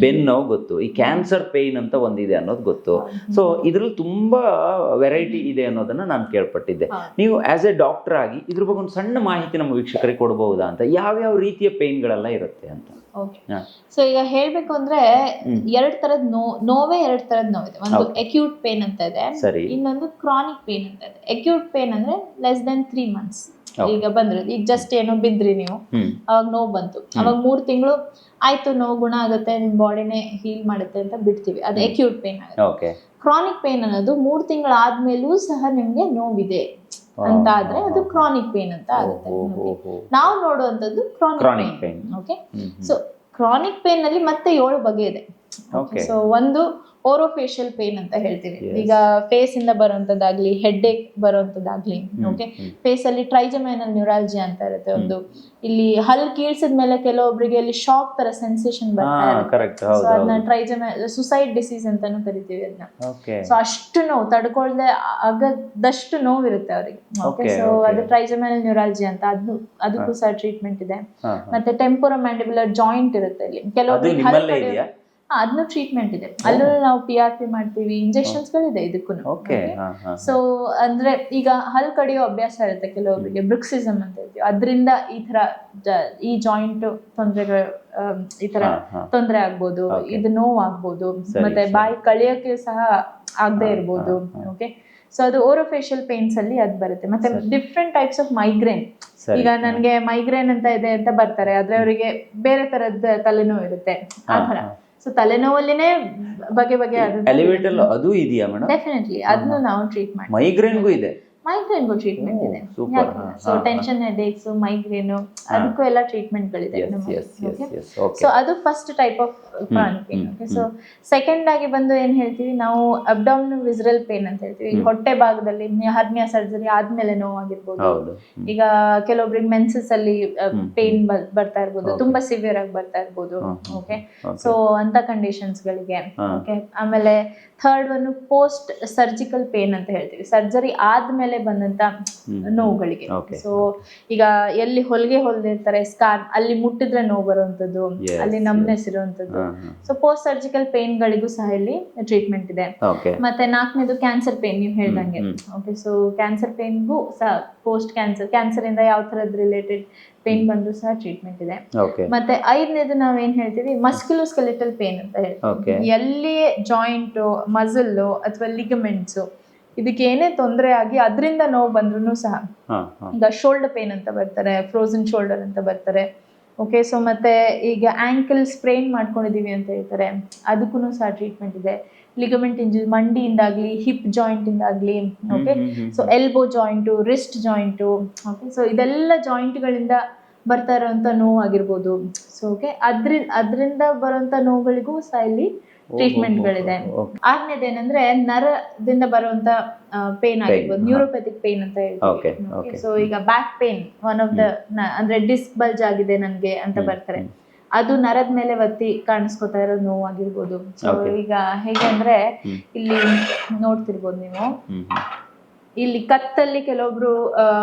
ಬೆನ್ನು ನೋವು ಗೊತ್ತು, ಈ ಕ್ಯಾನ್ಸರ್ ಪೇನ್ ಅಂತ ಒಂದಿದೆ ಅನ್ನೋದು ಗೊತ್ತು. ಸೊ ಇದ್ರಲ್ಲಿ ತುಂಬಾ ವೆರೈಟಿ ಇದೆ ಅನ್ನೋದನ್ನ ನಾನು ಕೇಳ್ಪಟ್ಟಿದ್ದೆ. ನೀವು ಆಸ್ ಎ ಡಾಕ್ಟರ್ ಆಗಿ ಇದ್ರ ಬಗ್ಗೆ ಒಂದು ಸಣ್ಣ ಮಾಹಿತಿ ನಮ್ಮ ವೀಕ್ಷಕರಿಗೆ ಕೊಡಬಹುದಾ ಅಂತ, ಯಾವ್ಯಾವ ರೀತಿಯ ಪೇನ್ಗಳೆಲ್ಲ ಇರುತ್ತೆ ಅಂತ? ಸೊ ಈಗ ಹೇಳ್ಬೇಕು ಅಂದ್ರೆ ಎರಡ್ ತರದ್ ನೋವೇ ಎರಡ್ ತರದ್ ನೋವಿದೆ. ಒಂದು ಅಕ್ಯೂಟ್ ಪೇನ್ ಅಂತ ಇದೆ, ಇನ್ನೊಂದು ಕ್ರಾನಿಕ್ ಪೇನ್ ಅಂತ ಇದೆ. ಅಕ್ಯೂಟ್ ಪೇನ್ ಅಂದ್ರೆ ಲೆಸ್ ದೆನ್ 3 months ಈಗ ಬಂದ್ರೆ, ಈಗ ಜಸ್ಟ್ ಏನೋ ಬಿದ್ರಿ ನೀವು, ಅವಾಗ ನೋವು ಬಂತು, ಅವಾಗ 3 ತಿಂಗಳು ಆಯ್ತು ನೋವು ಗುಣ ಆಗುತ್ತೆ, ನಿಮ್ ಬಾಡಿನೇ ಹೀಲ್ ಮಾಡುತ್ತೆ ಅಂತ ಬಿಡ್ತೀವಿ, ಅದು ಅಕ್ಯೂಟ್ ಪೇನ್ ಆಗುತ್ತೆ. ಕ್ರಾನಿಕ್ ಪೇನ್ ಅನ್ನೋದು 3 ತಿಂಗಳು ಆದ್ಮೇಲೂ ಸಹ ನಿಮ್ಗೆ ನೋವಿದೆ ಅಂತ ಆದ್ರೆ ಅದು ಕ್ರಾನಿಕ್ ಪೇನ್ ಅಂತ ಆಗುತ್ತೆ. ನಾವು ನೋಡುವಂತದ್ದು chronic pain. Okay, so chronic pain ಅಲ್ಲಿ ಮತ್ತೆ 7 ಬಗೆ ಇದೆ. ಸೊ ಒಂದು ಓರೋಫೇಶಿಯಲ್ ಪೇನ್ ಅಂತ ಹೇಳ್ತೀವಿ. ಈಗ ಫೇಸ್ ಇಂದ ಬರುವಂತದ್ದಾಗ್ಲಿ, ಹೆಡ್ ಏಕ್ ಬರುವಂತದ್ದಾಗ್ಲಿ, ಓಕೆ, ಫೇಸ್ ಅಲ್ಲಿ ಟ್ರೈಜಮೈನಲ್ ನ್ಯೂರಾಲಜಿಯಾ ಅಂತ ಇರುತ್ತೆ. ಒಂದು ಇಲ್ಲಿ ಹಲ್ ಕೀಳ್ಸಿದ ಮೇಲೆ ಕೆಲವೊಬ್ಬರಿಗೆ ಅಲ್ಲಿ ಶಾಕ್ ತರ ಸೆನ್ಸೇಷನ್ ಬರ್ತಾ ಇರುತ್ತೆ. ಸೊ ಅದನ್ನ ಟ್ರೈಜಮೈನಲ್ ಸುಸೈಡ್ ಡಿಸೀಸ್ ಅಂತಾನು ಕರಿತೀವಿ ಅದನ್ನ. ಸೊ ಅಷ್ಟು ನೋವು ತಡ್ಕೊಳ್ದೆ ಆಗದಷ್ಟು ನೋವಿರುತ್ತೆ ಅವ್ರಿಗೆ. ಓಕೆ, ಸೊ ಅದು ಟ್ರೈಜಮೈನಲ್ ನ್ಯೂರಾಲಜಿಯಾ ಅಂತ, ಅದಕ್ಕೂ ಸಹ ಟ್ರೀಟ್ಮೆಂಟ್ ಇದೆ. ಮತ್ತೆ ಟೆಂಪೊರೊಮ್ಯಾಂಡಿಬ್ಯುಲರ್ ಜಾಯಿಂಟ್ ಇರುತ್ತೆ ಇಲ್ಲಿ ಕೆಲವೊಬ್ಬರಿಗೆ, ಅದನ್ನು ಟ್ರೀಟ್ಮೆಂಟ್ ಇದೆ. ಅಲ್ಲೂ ನಾವು PRP ಮಾಡ್ತೀವಿ, ಇಂಜೆಕ್ಷನ್ಸ್ ಗಳಿದೆ ಇದಕ್ಕೂ. ಸೊ ಅಂದ್ರೆ ಈಗ ಹಲ್ ಕಡಿಯೋ ಅಭ್ಯಾಸ ಇರುತ್ತೆ ಕೆಲವೊಬ್ಬರಿಗೆ, ಬ್ರುಕ್ಸಿಸಮ್ ಅಂತ ಹೇಳ್ತೀವಿ, ಅದರಿಂದ ಈ ಜಾಯಿಂಟ್ ತೊಂದರೆಗಳು, ಈ ತರ ತೊಂದರೆ ಆಗ್ಬೋದು, ಇದು ನೋವು ಆಗ್ಬೋದು, ಮತ್ತೆ ಬಾಯಿ ಕಳಿಯೋಕೆ ಸಹ ಆಗದೆ ಇರ್ಬೋದು. ಓಕೆ, ಸೊ ಅದು ಓರೋಫೇಶಿಯಲ್ ಪೇನ್ಸ್ ಅಲ್ಲಿ ಅದು ಬರುತ್ತೆ. ಮತ್ತೆ ಡಿಫ್ರೆಂಟ್ ಟೈಪ್ಸ್ ಆಫ್ ಮೈಗ್ರೇನ್. ಈಗ ನನ್ಗೆ ಮೈಗ್ರೇನ್ ಅಂತ ಇದೆ ಅಂತ ಬರ್ತಾರೆ, ಆದ್ರೆ ಅವರಿಗೆ ಬೇರೆ ತರದ ತಲೆನೋವು ಇರುತ್ತೆ, ಆ ತರ. ಸೊ ತಲೆನೋವಲ್ಲಿನೇ ಬಗೆ ಅದು ಇದೆಯಾ ಮೇಡಮ್? ಡೆಫಿನೆಟ್ಲಿ ಅದನ್ನು ನಾವು ಟ್ರೀಟ್ ಮಾಡ್ತೀವಿ. ಮೈಗ್ರೇನ್ಗೂ ಇದೆ, ಮೈಗ್ರೇನ್ಗೂ ಟ್ರೀಟ್ಮೆಂಟ್ ಇದೆ. ಸೊ ಟೆನ್ಷನ್ ಹೆಡ್ಏಕ್ಸ್, ಮೈಗ್ರೇನು, ಅದಕ್ಕೂ ಎಲ್ಲ ಟ್ರೀಟ್ಮೆಂಟ್ ಗಳಿದೆ. ಸೊ ಅದು first type of chronic pain. Okay, so second ಆಗಿ ಬಂದು ಏನ್ ಹೇಳ್ತೀವಿ ನಾವು, ಅಬ್ಡಾಮಿನಲ್ ವಿಸರಲ್ ಪೇನ್ ಅಂತ ಹೇಳ್ತೀವಿ. ಹೊಟ್ಟೆ ಭಾಗದಲ್ಲಿ ಹರ್ನಿಯಾ ಸರ್ಜರಿ ಆದ್ಮೇಲೆ ನೋವಾಗಿರ್ಬೋದು. ಈಗ ಕೆಲವೊಬ್ರಿಗೆ ಮೆನ್ಸಸ್ ಅಲ್ಲಿ ಪೇನ್ ಬರ್ತಾ ಇರ್ಬೋದು, ತುಂಬಾ ಸಿವಿಯರ್ ಆಗಿ ಬರ್ತಾ ಇರ್ಬೋದು. ಓಕೆ, ಸೊ ಅಂತ ಕಂಡೀಷನ್ಸ್ ಗಳಿಗೆ. ಓಕೆ, ಆಮೇಲೆ third one post surgical pain ಅಂತ ಹೇಳ್ತೀವಿ, ಸರ್ಜರಿ ಆದ್ಮೇಲೆ ಬಂದಂತ ನೋವುಗಳಿಗೆ. ಸೊ ಈಗ ಎಲ್ಲಿ ಹೊಲಿಗೆ ಹೊಲ್ದಿರ್ತಾರೆ, ಸ್ಕಾರ್ ಅಲ್ಲಿ ಮುಟ್ಟಿದ್ರೆ ನೋವು ಬರುವಂತದ್ದು, ಅಲ್ಲಿ ನಮ್ನೆಸ್ ಇರುವಂತದ್ದು. ಸೊ ಪೋಸ್ಟ್ ಸರ್ಜಿಕಲ್ ಪೇನ್ ಗಳಿಗೂ ಸಹ ಇಲ್ಲಿ ಟ್ರೀಟ್ಮೆಂಟ್ ಇದೆ. ಮತ್ತೆ 4ನೇದು ಕ್ಯಾನ್ಸರ್ ಪೇನ್, ನೀವು ಹೇಳ್ದಂಗೆ. ಓಕೆ, ಸೊ ಕ್ಯಾನ್ಸರ್ ಪೇನ್ಗೂ ಸಹ ಪೋಸ್ಟ್ ಕ್ಯಾನ್ಸರ್ ಇಂದ ಯಾವ ತರದ್ ರಿಲೇಟೆಡ್ ಪೇನ್ ಬಂದ್ರು ಸಹ ಟ್ರೀಟ್ಮೆಂಟ್ ಇದೆ. ಮತ್ತೆ 5ನೇದು ನಾವೇನ್ ಹೇಳ್ತೀವಿ, ಮಸ್ಕ್ಯುಲೋಸ್ಕೆಲಿಟಲ್ ಪೇನ್ ಅಂತ ಹೇಳ್ತೀವಿ. ಎಲ್ಲಿ ಜಾಯಿಂಟ್, ಮಸಲ್ ಅಥವಾ ಲಿಗಮೆಂಟ್ಸ್ ಇದಕ್ಕೆ ಏನೇ ತೊಂದರೆ ಆಗಿ ಅದರಿಂದ ನೋವು ಬಂದ್ರು ಸಹ, ಈಗ ಶೋಲ್ಡರ್ ಪೇನ್ ಅಂತ ಬರ್ತಾರೆ, ಫ್ರೋಸನ್ ಶೋಲ್ಡರ್ ಅಂತ ಬರ್ತಾರೆ, ಓಕೆ. ಸೊ ಮತ್ತೆ ಈಗ ಆಂಕಲ್ ಸ್ಪ್ರೇನ್ ಮಾಡ್ಕೊಂಡಿದೀವಿ ಅಂತ ಹೇಳ್ತಾರೆ, ಅದಕ್ಕೂ ಸಹ ಟ್ರೀಟ್ಮೆಂಟ್ ಇದೆ. ಲಿಗಮೆಂಟ್ ಇಂಜುರಿ ಮಂಡಿಯಿಂದಾಗ್ಲಿ, ಹಿಪ್ ಜಾಯಿಂಟ್ ಇಂದಾಗ್ಲಿ, okay. So elbow joint, wrist joint, okay. So ಇದೆಲ್ಲ ಜಾಯಿಂಟ್ಗಳಿಂದ ಬರ್ತಾ ಇರೋಂಥ ನೋವು ಆಗಿರ್ಬೋದು. ಸೊ ಓಕೆ, ಅದರಿಂದ ಬರೋಂಥ ನೋವುಗಳಿಗೂ ಸಹ ಇಲ್ಲಿ ಟ್ರೀಟ್ಮೆಂಟ್ಗಳಿದೆ. ಆರನೇದೇನಂದ್ರೆ ನರದಿಂದ ಬರುವಂತ ಪೇನ್ ಆಗಿರ್ಬೋದು, ನ್ಯೂರೋಪ್ಯಾಥಿಕ್ ಪೇನ್ ಅಂತ ಹೇಳ್ತೀವಿ. ಸೊ ಈಗ back pain, one of the ಅಂದ್ರೆ ಡಿಸ್ಕ್ ಬಲ್ಜ್ ಆಗಿದೆ ನನ್ಗೆ ಅಂತ ಬರ್ತಾರೆ, ಅದು ನರದ ಮೇಲೆ ಒತ್ತಿ ಕಾಣಿಸ್ಕೊತಾ ಇರೋ ನೋವು ಆಗಿರ್ಬೋದು. ಸೊ ಈಗ ಹೇಗೆ ಅಂದ್ರೆ ಇಲ್ಲಿ ನೋಡ್ತಿರ್ಬೋದು ನೀವು, ಇಲ್ಲಿ ಕತ್ತಲ್ಲಿ ಕೆಲವೊಬ್ರು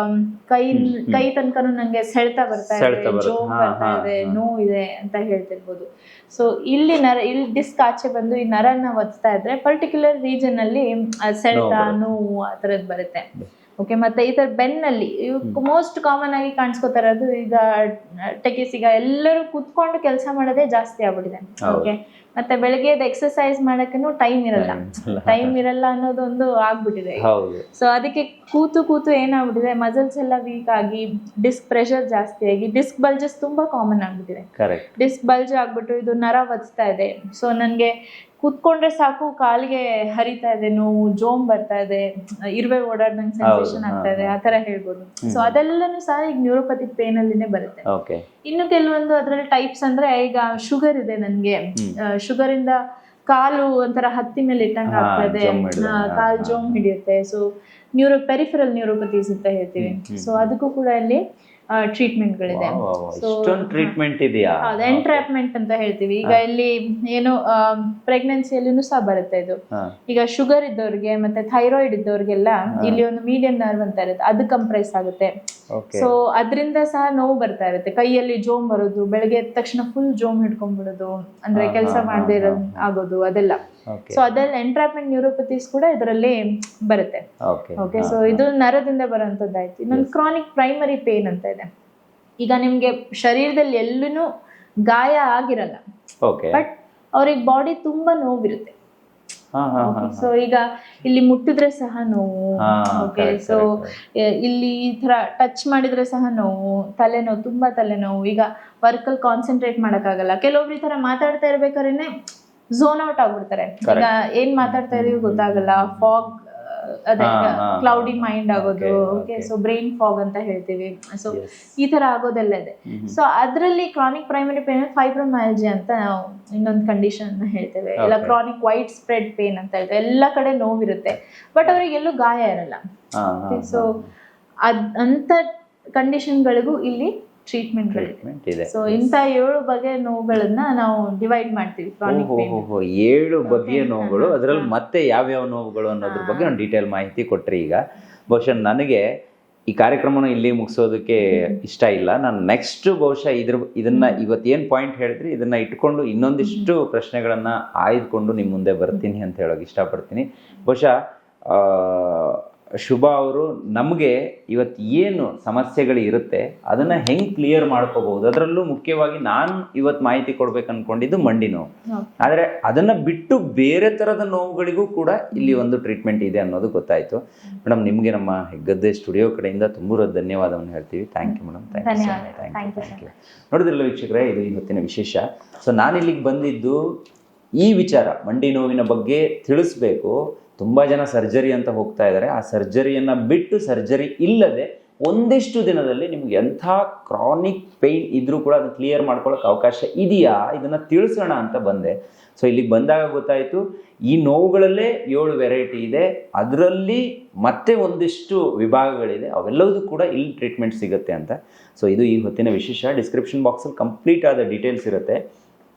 ಕೈ ತನಕನು ನಂಗೆ ಸೆಳೆತ ಬರ್ತಾ ಇದೆ, ಜೋಮ್ ಬರ್ತಾ ಇದೆ, ನೋವು ಇದೆ ಅಂತ ಹೇಳ್ತಿರ್ಬೋದು. ಸೊ ಇಲ್ಲಿ ಡಿಸ್ಕ್ ಆಚೆ ಬಂದು ಈ ನರನ ಒತ್ತಾ ಇದ್ರೆ ಪರ್ಟಿಕ್ಯುಲರ್ ರೀಜನ್ ಅಲ್ಲಿ ಸೆಳೆತ, ನೋವು ಆ ತರದ್ ಬರುತ್ತೆ. ಓಕೆ. ಮತ್ತೆ ಈ ತರ ಬೆನ್ನಲ್ಲಿ ಮೋಸ್ಟ್ ಕಾಮನ್ ಆಗಿ ಕಾಣಿಸ್ಕೊತಾ ಇರೋದು ಈಗ ಟೆಕೀಸ್, ಈಗ ಎಲ್ಲರೂ ಕುತ್ಕೊಂಡು ಕೆಲಸ ಮಾಡೋದೇ ಜಾಸ್ತಿ ಆಗ್ಬಿಟ್ಟಿದೆ. ಓಕೆ. ಮತ್ತೆ ಬೆಳಗ್ಗೆ ಎಕ್ಸರ್ಸೈಸ್ ಮಾಡಕ್ಕೂ ಟೈಮ್ ಇರಲ್ಲ ಅನ್ನೋದೊಂದು ಆಗ್ಬಿಟ್ಟಿದೆ. ಸೊ ಅದಕ್ಕೆ ಕೂತು ಏನಾಗ್ಬಿಟ್ಟಿದೆ, ಮಸಲ್ಸ್ ಎಲ್ಲ ವೀಕ್ ಆಗಿ ಡಿಸ್ಕ್ ಪ್ರೆಷರ್ ಜಾಸ್ತಿ ಆಗಿ ಡಿಸ್ಕ್ ಬಲ್ಜಸ್ ತುಂಬಾ ಕಾಮನ್ ಆಗ್ಬಿಟ್ಟಿದೆ. ಡಿಸ್ಕ್ ಬಲ್ಜ್ ಆಗ್ಬಿಟ್ಟು ಇದು ನರ ಒತ್ತಾ ಇದೆ. ಸೊ ನನ್ಗೆ ಕೂತ್ಕೊಂಡ್ರೆ ಸಾಕು ಕಾಲಿಗೆ ಹರಿತಾ ಇದೆ, ನೋವು, ಜೋಮ್ ಬರ್ತಾ ಇದೆ, ಇರುವೆ ಓಡಾಡ್ದಂಗೆ ಸೆನ್ಸೇಷನ್ ಆಗ್ತಾ ಇದೆ, ಆ ತರ ಹೇಳ್ಬೋದು. ಸೊ ಅದೆಲ್ಲನೂ ಸಹ ಈಗ ನ್ಯೂರೋಪತಿಕ್ ಪೇನ್ ಅಲ್ಲಿನೇ ಬರುತ್ತೆ. ಇನ್ನು ಕೆಲವೊಂದು ಅದ್ರಲ್ಲಿ ಟೈಪ್ಸ್ ಅಂದ್ರೆ, ಈಗ ಶುಗರ್ ಇದೆ ನನ್ಗೆ, ಶುಗರ್ ಇಂದ ಕಾಲು ಒಂಥರ ಹತ್ತಿ ಮೇಲೆ ಇಟ್ಟಂಗ ಆಗ್ತದೆ, ಕಾಲ್ ಜೋಮ್ ಹಿಡಿಯುತ್ತೆ. ಸೊ ಪೆರಿಫೆರಲ್ ನ್ಯೂರೋಪತೀಸ್ ಅಂತ ಹೇಳ್ತೀವಿ. ಸೊ ಅದಕ್ಕೂ ಕೂಡ ಇಲ್ಲಿ ಟ್ರೀಟ್ಮೆಂಟ್ಗಳಿದೆ. ಟ್ರೀಟ್ಮೆಂಟ್ ಇದೆಯಾ? ಎಂಟ್ರಾಪ್ಮೆಂಟ್ ಅಂತ ಹೇಳ್ತೀವಿ. ಈಗ ಇಲ್ಲಿ ಏನು ಪ್ರೆಗ್ನೆನ್ಸಿಯಲ್ಲಿನೂ ಸಹ ಬರುತ್ತೆ ಇದು. ಈಗ ಶುಗರ್ ಇದ್ದವ್ರಿಗೆ ಮತ್ತೆ ಥೈರಾಯ್ಡ್ ಇದ್ದವ್ರಿಗೆಲ್ಲ ಇಲ್ಲಿ ಒಂದು ಮೀಡಿಯನ್ ನರ್ವ್ ಅಂತ ಇರುತ್ತೆ, ಅದು ಕಂಪ್ರೆಸ್ ಆಗುತ್ತೆ. ಸೊ ಅದರಿಂದ ಸಹ ನೋವು ಬರ್ತಾ ಇರುತ್ತೆ, ಕೈಯಲ್ಲಿ ಜೋಮ್ ಬರೋದು, ಬೆಳಗ್ಗೆ ಎದ್ದ ತಕ್ಷಣ ಫುಲ್ ಜೋಮ್ ಹಿಡ್ಕೊಂಡ್ಬಿಡೋದು, ಅಂದ್ರೆ ಕೆಲಸ ಮಾಡದೇ ಇರೋ ಆಗೋದು, ಅದೆಲ್ಲ. ಸೊ ಅದೆಲ್ಲ ಎಂಟ್ರಾಪ್ಮೆಂಟ್ ನ್ಯೂರೋಪತೀಸ್ ಕೂಡ ಇದರಲ್ಲಿ ಬರುತ್ತೆ. ಓಕೆ. ಸೊ ಇದು ನರದಿಂದ ಬರುವಂತದ್ದಾಯ್ತು. ಇನ್ನೊಂದು ಕ್ರಾನಿಕ್ ಪ್ರೈಮರಿ ಪೇನ್ ಅಂತ ಇದೆ. ಈಗ ನಿಮ್ಗೆ ಶರೀರದಲ್ಲಿ ಎಲ್ಲೂ ಗಾಯ ಆಗಿರಲ್ಲ, ಬಟ್ ಅವ್ರಿಗೆ ಬಾಡಿ ತುಂಬಾ ನೋವಿರುತ್ತೆ. ಸೊ ಈಗ ಇಲ್ಲಿ ಮುಟ್ಟಿದ್ರೆ ಸಹ ನೋವು. ಓಕೆ. ಸೊ ಇಲ್ಲಿ ಈ ತರ ಟಚ್ ಮಾಡಿದ್ರೆ ಸಹ ನೋವು, ತಲೆನೋವು, ತುಂಬಾ ತಲೆನೋವು. ಈಗ ವರ್ಕಲ್ಲಿ ಕಾನ್ಸಂಟ್ರೇಟ್ ಮಾಡಕ್ಕಾಗಲ್ಲ. ಕೆಲವೊಬ್ರು ಈ ತರ ಮಾತಾಡ್ತಾ ಇರ್ಬೇಕಾದ್ರೆ ಝೋನ್ ಔಟ್ ಆಗ್ಬಿಡ್ತಾರೆ. ಈಗ ಏನ್ ಮಾತಾಡ್ತಾ ಇದೀವಿ ಗೊತ್ತಾಗಲ್ಲ, ಫಾಗ್, ಅದೇ ಕ್ಲೌಡಿ ಮೈಂಡ್ ಆಗೋದು. ಓಕೆ. ಸೊ ಬ್ರೈನ್ ಫಾಗ್ ಅಂತ ಹೇಳ್ತೀವಿ. ಸೊ ಈ ತರ ಆಗೋದೆಲ್ಲ ಇದೆ. ಸೊ ಅದರಲ್ಲಿ ಕ್ರಾನಿಕ್ ಪ್ರೈಮರಿ ಪೇನ್ ಫೈಬ್ರೋಮಯಾಲ್ಜಿಯಾ ಅಂತ ನಾವು ಇನ್ನೊಂದು ಕಂಡೀಷನ್ ಹೇಳ್ತೇವೆ, ಇಲ್ಲ ಕ್ರಾನಿಕ್ ವೈಡ್ ಸ್ಪ್ರೆಡ್ ಪೇನ್ ಅಂತ ಹೇಳ್ತೇವೆ. ಎಲ್ಲ ಕಡೆ ನೋವಿರುತ್ತೆ, ಬಟ್ ಅವ್ರಿಗೆ ಎಲ್ಲೂ ಗಾಯ ಇರಲ್ಲ. ಸೊ ಅಂತ ಕಂಡೀಷನ್ಗಳಿಗೂ ಇಲ್ಲಿ ಟ್ರೀಟ್ಮೆಂಟ್ ಇದೆ. ಸೊ ಇಂಥ 7 ಬಗೆಯ ನೋವುಗಳನ್ನ ನಾವು ಡಿವೈಡ್ ಮಾಡ್ತೀವಿ. 7 ಬಗೆಯ ನೋವುಗಳು, ಅದರಲ್ಲಿ ಮತ್ತೆ ಯಾವ್ಯಾವ ನೋವುಗಳು ಅನ್ನೋದ್ರ ಬಗ್ಗೆ ಒಂದು ಡೀಟೇಲ್ ಮಾಹಿತಿ ಕೊಟ್ರಿ. ಈಗ ಬಹುಶಃ ನನಗೆ ಈ ಕಾರ್ಯಕ್ರಮನ ಇಲ್ಲಿ ಮುಗಿಸೋದಕ್ಕೆ ಇಷ್ಟ ಇಲ್ಲ. ನಾನು ನೆಕ್ಸ್ಟ್ ಬಹುಶಃ ಇದನ್ನ ಇವತ್ತೇನು ಪಾಯಿಂಟ್ ಹೇಳಿದ್ರಿ, ಇದನ್ನ ಇಟ್ಕೊಂಡು ಇನ್ನೊಂದಿಷ್ಟು ಪ್ರಶ್ನೆಗಳನ್ನ ಆಯ್ದುಕೊಂಡು ನಿಮ್ಮ ಮುಂದೆ ಬರ್ತೀನಿ ಅಂತ ಹೇಳೋಕೆ ಇಷ್ಟಪಡ್ತೀನಿ. ಬಹುಶಃ ಶುಭ ಅವರು ನಮಗೆ ಇವತ್ತು ಏನು ಸಮಸ್ಯೆಗಳು ಇರುತ್ತೆ ಅದನ್ನು ಹೆಂಗೆ ಕ್ಲಿಯರ್ ಮಾಡ್ಕೋಬಹುದು, ಅದರಲ್ಲೂ ಮುಖ್ಯವಾಗಿ ನಾನು ಇವತ್ತು ಮಾಹಿತಿ ಕೊಡ್ಬೇಕು ಅನ್ಕೊಂಡಿದ್ದು ಮಂಡಿ ನೋವು. ಆದರೆ ಅದನ್ನು ಬಿಟ್ಟು ಬೇರೆ ಥರದ ನೋವುಗಳಿಗೂ ಕೂಡ ಇಲ್ಲಿ ಒಂದು ಟ್ರೀಟ್ಮೆಂಟ್ ಇದೆ ಅನ್ನೋದು ಗೊತ್ತಾಯಿತು. ಮೇಡಮ್, ನಿಮಗೆ ನಮ್ಮ ಹೆಗ್ಗದ್ದೆ ಸ್ಟುಡಿಯೋ ಕಡೆಯಿಂದ ತುಂಬ ಧನ್ಯವಾದವನ್ನು ಹೇಳ್ತೀವಿ. Thank you madam. Thank you. ನೋಡಿದ್ರಲ್ಲ ವೀಕ್ಷಕರೇ, ಇದು ಇವತ್ತಿನ ವಿಶೇಷ. ಸೊ ನಾನಿಲ್ಲಿಗೆ ಬಂದಿದ್ದು ಈ ವಿಚಾರ, ಮಂಡಿ ನೋವಿನ ಬಗ್ಗೆ ತಿಳಿಸ್ಬೇಕು. ತುಂಬ ಜನ ಸರ್ಜರಿ ಅಂತ ಹೋಗ್ತಾ ಇದ್ದಾರೆ. ಆ ಸರ್ಜರಿಯನ್ನು ಬಿಟ್ಟು ಸರ್ಜರಿ ಇಲ್ಲದೆ ಒಂದಿಷ್ಟು ದಿನದಲ್ಲಿ ನಿಮ್ಗೆ ಎಂಥ ಕ್ರಾನಿಕ್ ಪೇಯ್ನ್ ಇದ್ರೂ ಕೂಡ ಅದನ್ನು ಕ್ಲಿಯರ್ ಮಾಡ್ಕೊಳ್ಳೋಕೆ ಅವಕಾಶ ಇದೆಯಾ, ಇದನ್ನು ತಿಳಿಸೋಣ ಅಂತ ಬಂದೆ. ಸೊ ಇಲ್ಲಿಗೆ ಬಂದಾಗ ಗೊತ್ತಾಯಿತು, ಈ ನೋವುಗಳಲ್ಲೇ 7 ವೆರೈಟಿ ಇದೆ, ಅದರಲ್ಲಿ ಮತ್ತೆ ಒಂದಿಷ್ಟು ವಿಭಾಗಗಳಿದೆ, ಅವೆಲ್ಲವೂ ಕೂಡ ಇಲ್ಲಿ ಟ್ರೀಟ್ಮೆಂಟ್ ಸಿಗುತ್ತೆ ಅಂತ. ಸೊ ಇದು ಈ ಹೊತ್ತಿನ ವಿಶೇಷ. ಡಿಸ್ಕ್ರಿಪ್ಷನ್ ಬಾಕ್ಸಲ್ಲಿ ಕಂಪ್ಲೀಟ್ ಆದ ಡೀಟೇಲ್ಸ್ ಇರುತ್ತೆ,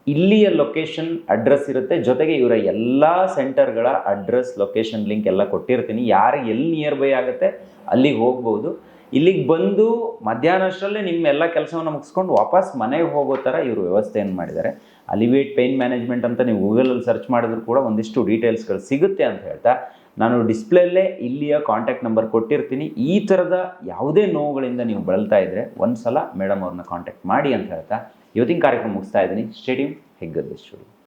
ಇಲ್ಲಿಯ ಲೊಕೇಶನ್ ಅಡ್ರೆಸ್ ಇರುತ್ತೆ, ಜೊತೆಗೆ ಇವರ ಎಲ್ಲ ಸೆಂಟರ್ಗಳ ಅಡ್ರೆಸ್, ಲೊಕೇಶನ್ ಲಿಂಕ್ ಎಲ್ಲ ಕೊಟ್ಟಿರ್ತೀನಿ. ಯಾರಿಗೆ ಎಲ್ಲಿ ನಿಯರ್ ಬೈ ಆಗುತ್ತೆ ಅಲ್ಲಿಗೆ ಹೋಗ್ಬೋದು. ಇಲ್ಲಿಗೆ ಬಂದು ಮಧ್ಯಾಹ್ನ ಅಷ್ಟರಲ್ಲೇ ನಿಮ್ಮ ಎಲ್ಲ ಕೆಲಸವನ್ನು ಮುಗಿಸ್ಕೊಂಡು ವಾಪಸ್ ಮನೆಗೆ ಹೋಗೋ ಥರ ಇವರು ವ್ಯವಸ್ಥೆಯನ್ನು ಮಾಡಿದ್ದಾರೆ. ಅಲಿವೇಟ್ ಪೇಯ್ನ್ ಮ್ಯಾನೇಜ್ಮೆಂಟ್ ಅಂತ ನೀವು ಗೂಗಲಲ್ಲಿ ಸರ್ಚ್ ಮಾಡಿದ್ರು ಕೂಡ ಒಂದಿಷ್ಟು ಡೀಟೇಲ್ಸ್ಗಳು ಸಿಗುತ್ತೆ ಅಂತ ಹೇಳ್ತಾ, ನಾನು ಡಿಸ್ಪ್ಲೇಲ್ಲೇ ಇಲ್ಲಿಯ ಕಾಂಟ್ಯಾಕ್ಟ್ ನಂಬರ್ ಕೊಟ್ಟಿರ್ತೀನಿ. ಈ ಥರದ ಯಾವುದೇ ನೋವುಗಳಿಂದ ನೀವು ಬಳಲ್ತಾ ಇದ್ದರೆ ಒಂದು ಸಲ ಮೇಡಮ್ ಅವ್ರನ್ನ ಕಾಂಟ್ಯಾಕ್ಟ್ ಮಾಡಿ ಅಂತ ಹೇಳ್ತಾ ಇವತ್ತಿನ ಕಾರ್ಯಕ್ರಮ ಮುಗಿಸ್ತಾ ಇದ್ದೀನಿ. Stadium Heggadde studio.